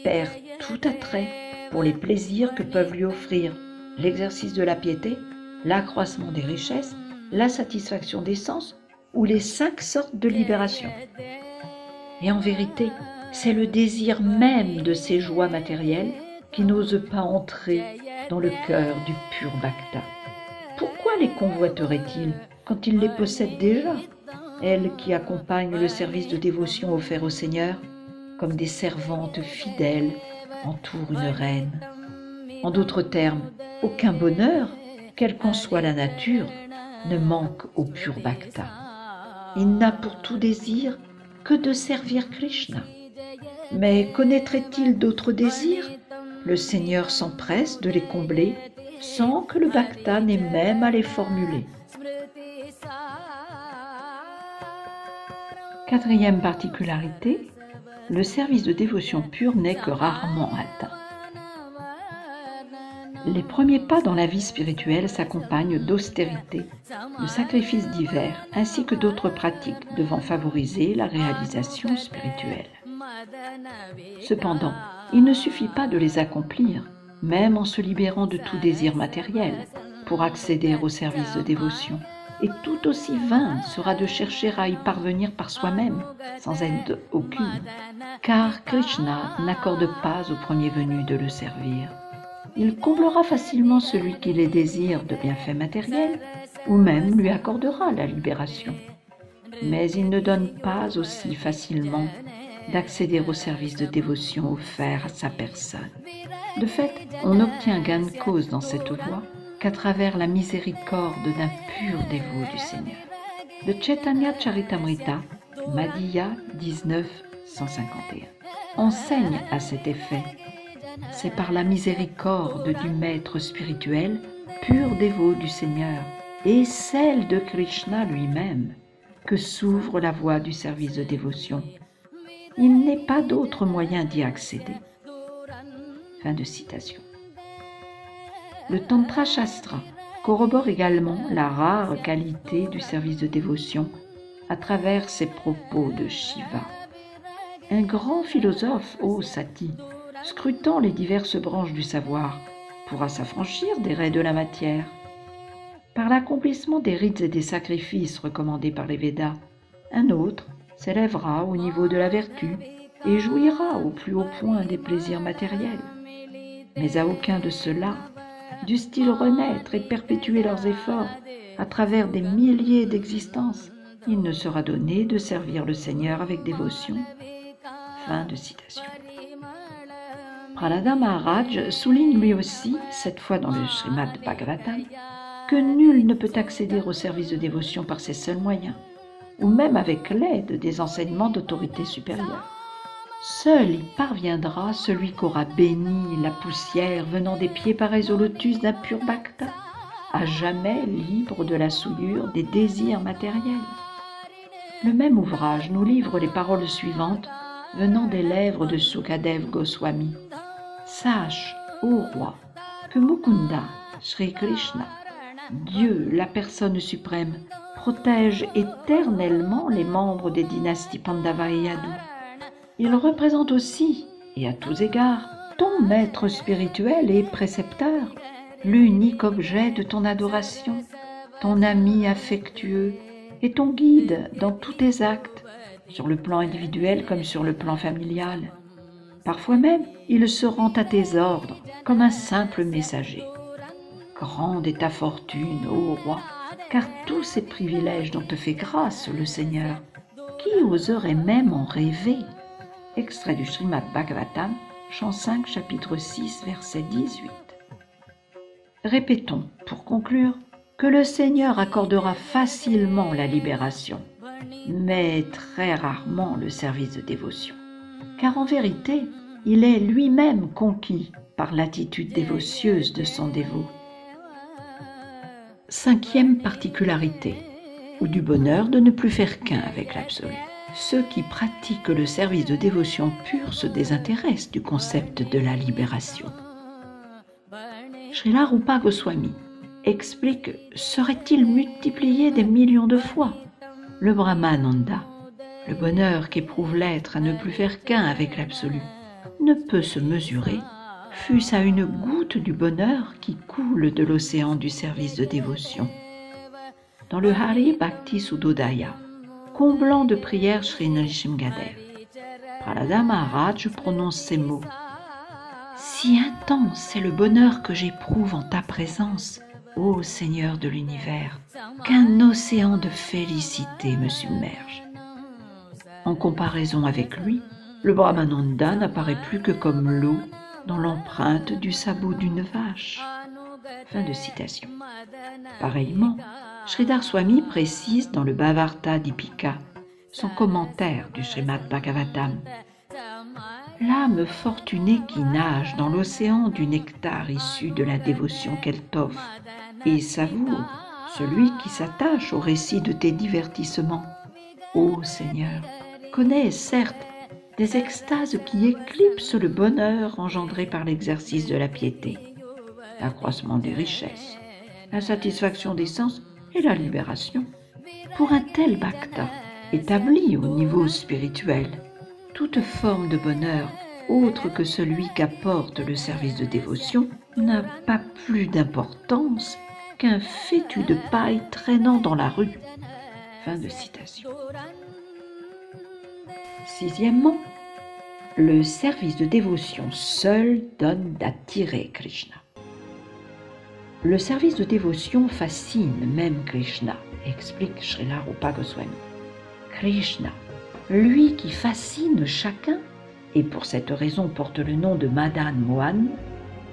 perd tout attrait pour les plaisirs que peuvent lui offrir l'exercice de la piété, l'accroissement des richesses, la satisfaction des sens ou les 5 sortes de libération. Et en vérité, c'est le désir même de ces joies matérielles qui n'ose pas entrer dans le cœur du pur bhakta. Pourquoi les convoiterait-il quand il les possède déjà, elles qui accompagnent le service de dévotion offert au Seigneur, comme des servantes fidèles entourent une reine. En d'autres termes, aucun bonheur, quelle qu'en soit la nature, ne manque au pur bhakta. Il n'a pour tout désir que de servir Krishna. Mais connaîtrait-il d'autres désirs? Le Seigneur s'empresse de les combler sans que le bhakta n'ait même à les formuler. Quatrième particularité, le service de dévotion pure n'est que rarement atteint. Les premiers pas dans la vie spirituelle s'accompagnent d'austérité, de sacrifices divers, ainsi que d'autres pratiques devant favoriser la réalisation spirituelle. Cependant, il ne suffit pas de les accomplir, même en se libérant de tout désir matériel, pour accéder au service de dévotion. Et tout aussi vain sera de chercher à y parvenir par soi-même, sans aide aucune, car Krishna n'accorde pas au premier venu de le servir. Il comblera facilement celui qui les désire de bienfaits matériels, ou même lui accordera la libération. Mais il ne donne pas aussi facilement d'accéder au service de dévotion offert à sa personne. De fait, on n'obtient gain de cause dans cette voie qu'à travers la miséricorde d'un pur dévot du Seigneur. Le Chaitanya Charitamrita, Madhya 1951, enseigne à cet effet. C'est par la miséricorde du maître spirituel, pur dévot du Seigneur, et celle de Krishna lui-même, que s'ouvre la voie du service de dévotion. Il n'est pas d'autre moyen d'y accéder. Fin de citation. Le Tantra Shastra corrobore également la rare qualité du service de dévotion à travers ses propos de Shiva. Un grand philosophe, ô Sati, scrutant les diverses branches du savoir, pourra s'affranchir des raies de la matière. Par l'accomplissement des rites et des sacrifices recommandés par les Védas, un autre s'élèvera au niveau de la vertu et jouira au plus haut point des plaisirs matériels. Mais à aucun de ceux-là dussent-ils renaître et perpétuer leurs efforts à travers des milliers d'existences. Il ne sera donné de servir le Seigneur avec dévotion. Fin de citation. Prahlada Maharaj souligne lui aussi, cette fois dans le Srimad Bhagavatam, que nul ne peut accéder au service de dévotion par ses seuls moyens, ou même avec l'aide des enseignements d'autorité supérieure. Seul y parviendra celui qu'aura béni la poussière venant des pieds pareils au lotus d'un pur bhakta, à jamais libre de la souillure des désirs matériels. Le même ouvrage nous livre les paroles suivantes venant des lèvres de Sukadev Goswami. Sache, ô roi, que Mukunda, Sri Krishna, Dieu, la personne suprême, protège éternellement les membres des dynasties Pandava et Yadu. Il représente aussi, et à tous égards, ton maître spirituel et précepteur, l'unique objet de ton adoration, ton ami affectueux et ton guide dans tous tes actes, sur le plan individuel comme sur le plan familial. Parfois même, il se rend à tes ordres comme un simple messager. Grande est ta fortune, ô roi, car tous ces privilèges dont te fait grâce le Seigneur, qui oserait même en rêver? Extrait du Srimad Bhagavatam, chant 5, chapitre 6, verset 18. Répétons, pour conclure, que le Seigneur accordera facilement la libération, mais très rarement le service de dévotion. Car en vérité, il est lui-même conquis par l'attitude dévotieuse de son dévot. Cinquième particularité, ou du bonheur de ne plus faire qu'un avec l'absolu. Ceux qui pratiquent le service de dévotion pure se désintéressent du concept de la libération. Srila Rupa Goswami explique « Serait-il multiplié des millions de fois ?» Le Brahmananda, le bonheur qu'éprouve l'être à ne plus faire qu'un avec l'absolu, ne peut se mesurer, fût-ce à une goutte du bonheur qui coule de l'océan du service de dévotion. Dans le Hari Bhakti Sudodaya, comblant de prières Sri Nrsimhadev, Prahlada Maharaj prononce ces mots. « Si intense est le bonheur que j'éprouve en ta présence, ô Seigneur de l'univers, qu'un océan de félicité me submerge. » En comparaison avec lui, le Brahmananda n'apparaît plus que comme l'eau dans l'empreinte du sabot d'une vache. Fin de citation. Pareillement, Sridhar Swami précise dans le Bhavarta Dipika, son commentaire du Srimad Bhagavatam, « L'âme fortunée qui nage dans l'océan du nectar issu de la dévotion qu'elle t'offre et savoure celui qui s'attache au récit de tes divertissements. Ô Seigneur, connaît certes des extases qui éclipsent le bonheur engendré par l'exercice de la piété, l'accroissement des richesses, la satisfaction des sens et la libération. Pour un tel bhakta, établi au niveau spirituel, toute forme de bonheur autre que celui qu'apporte le service de dévotion n'a pas plus d'importance qu'un fétu de paille traînant dans la rue. » Fin de citation. Sixièmement, le service de dévotion seul donne d'attirer Krishna. Le service de dévotion fascine même Krishna, explique Srila Rupa Goswami. Krishna, lui qui fascine chacun, et pour cette raison porte le nom de Madan Mohan,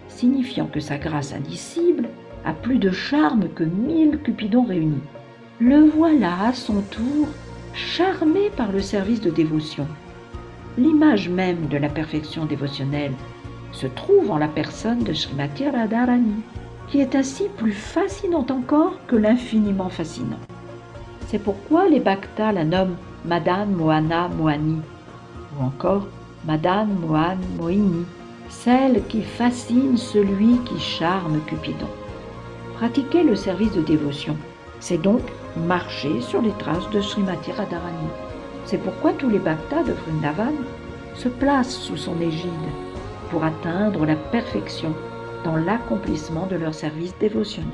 signifiant que sa grâce indicible a plus de charme que 1000 cupidons réunis. Le voilà à son tour charmé par le service de dévotion. L'image même de la perfection dévotionnelle se trouve en la personne de Srimati Radharani, qui est ainsi plus fascinante encore que l'infiniment fascinant. C'est pourquoi les bhaktas la nomment Madan Mohana Mohani, ou encore Madan Mohan Mohini, celle qui fascine celui qui charme Cupidon. Pratiquer le service de dévotion, c'est donc marcher sur les traces de Srimati Radharani. C'est pourquoi tous les bhaktas de Vrindavan se placent sous son égide pour atteindre la perfection dans l'accomplissement de leur service dévotionnel.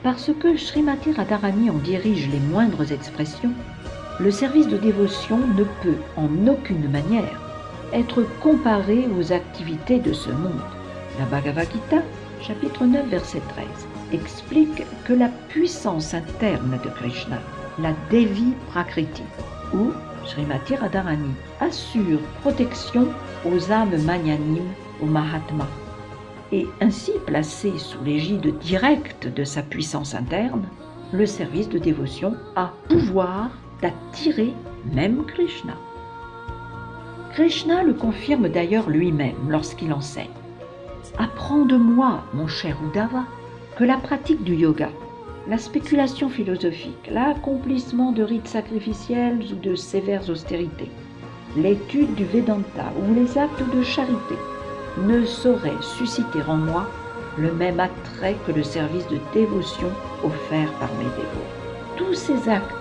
Parce que Srimati Radharani en dirige les moindres expressions, le service de dévotion ne peut en aucune manière être comparé aux activités de ce monde. La Bhagavad Gita, chapitre 9, verset 13, explique que la puissance interne de Krishna, la Devi Prakriti, ou Srimati Radharani, assure protection aux âmes magnanimes, aux Mahatmas, et ainsi placé sous l'égide directe de sa puissance interne, le service de dévotion a pouvoir d'attirer même Krishna. Krishna le confirme d'ailleurs lui-même lorsqu'il enseigne. Apprends de moi, mon cher Uddhava, que la pratique du yoga, la spéculation philosophique, l'accomplissement de rites sacrificiels ou de sévères austérités, l'étude du Vedanta ou les actes de charité ne sauraient susciter en moi le même attrait que le service de dévotion offert par mes dévots. Tous ces actes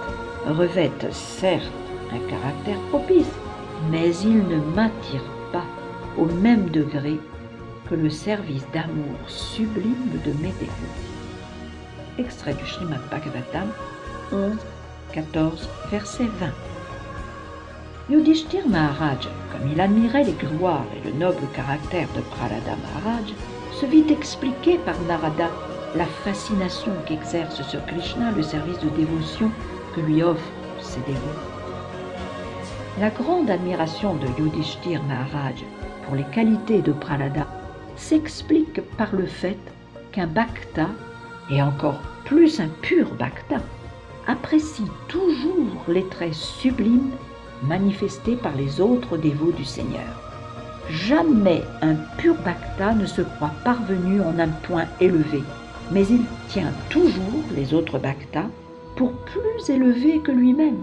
revêtent certes un caractère propice, mais ils ne m'attirent pas au même degré que le service d'amour sublime de mes dévots. Extrait du Srimad Bhagavatam 11, 14, verset 20. Yudhishthir Maharaj, comme il admirait les gloires et le noble caractère de Prahlada Maharaj, se vit expliquer par Narada la fascination qu'exerce sur Krishna le service de dévotion que lui offrent ses dévots. La grande admiration de Yudhishthir Maharaj pour les qualités de Prahlada s'explique par le fait qu'un bhakta, et encore plus un pur bhakta, apprécie toujours les traits sublimes manifestés par les autres dévots du Seigneur. Jamais un pur bhakta ne se croit parvenu en un point élevé, mais il tient toujours les autres bhaktas pour plus élevés que lui-même.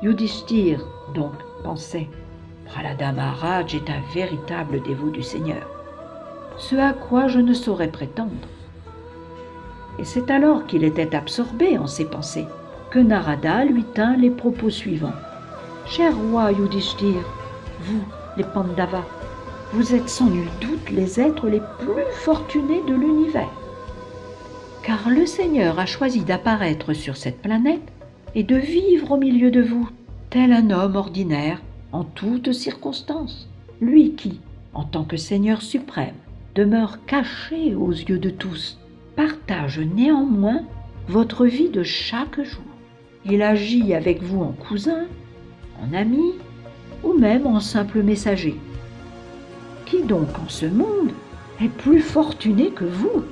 Yudhishthir, donc, pensait « Prahlada Maharaj est un véritable dévot du Seigneur, ce à quoi je ne saurais prétendre. » Et c'est alors qu'il était absorbé en ses pensées que Narada lui tint les propos suivants. « Cher roi Yudhishthir, vous, les Pandavas, vous êtes sans nul doute les êtres les plus fortunés de l'univers. Car le Seigneur a choisi d'apparaître sur cette planète et de vivre au milieu de vous, tel un homme ordinaire en toutes circonstances. Lui qui, en tant que Seigneur suprême, demeure caché aux yeux de tous, partage néanmoins votre vie de chaque jour. Il agit avec vous en cousin, en ami ou même en simple messager. Qui donc en ce monde est plus fortuné que vous ?»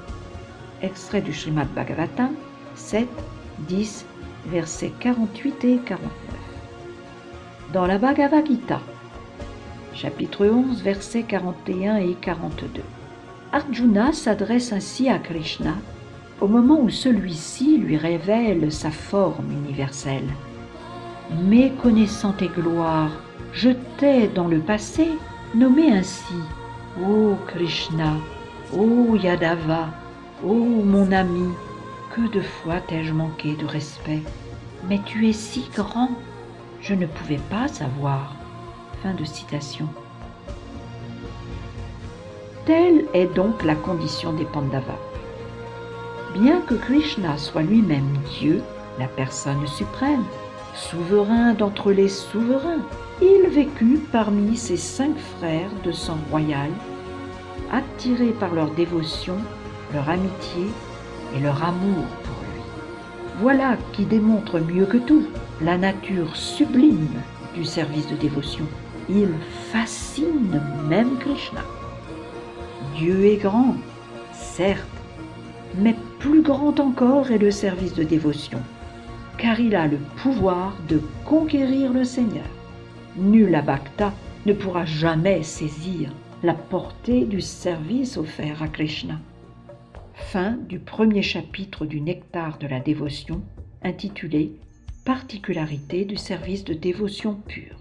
Extrait du Srimad Bhagavatam 7, 10, versets 48 et 49. Dans la Bhagavad Gita, chapitre 11, versets 41 et 42, Arjuna s'adresse ainsi à Krishna au moment où celui-ci lui révèle sa forme universelle. « Méconnaissant tes gloires, je t'ai dans le passé nommé ainsi. Ô Krishna, ô Yadava, ô mon ami, que de fois t'ai-je manqué de respect, mais tu es si grand, je ne pouvais pas savoir. » Fin de citation. Telle est donc la condition des Pandavas. Bien que Krishna soit lui-même Dieu, la personne suprême, souverain d'entre les souverains, il vécut parmi ses 5 frères de sang royal, attirés par leur dévotion, leur amitié et leur amour pour lui. Voilà qui démontre mieux que tout la nature sublime du service de dévotion. Il fascine même Krishna. Dieu est grand, certes, mais plus grand encore est le service de dévotion, car il a le pouvoir de conquérir le Seigneur. Nul bhakta ne pourra jamais saisir la portée du service offert à Krishna. Fin du premier chapitre du Nectar de la dévotion, intitulé « Particularité du service de dévotion pure ».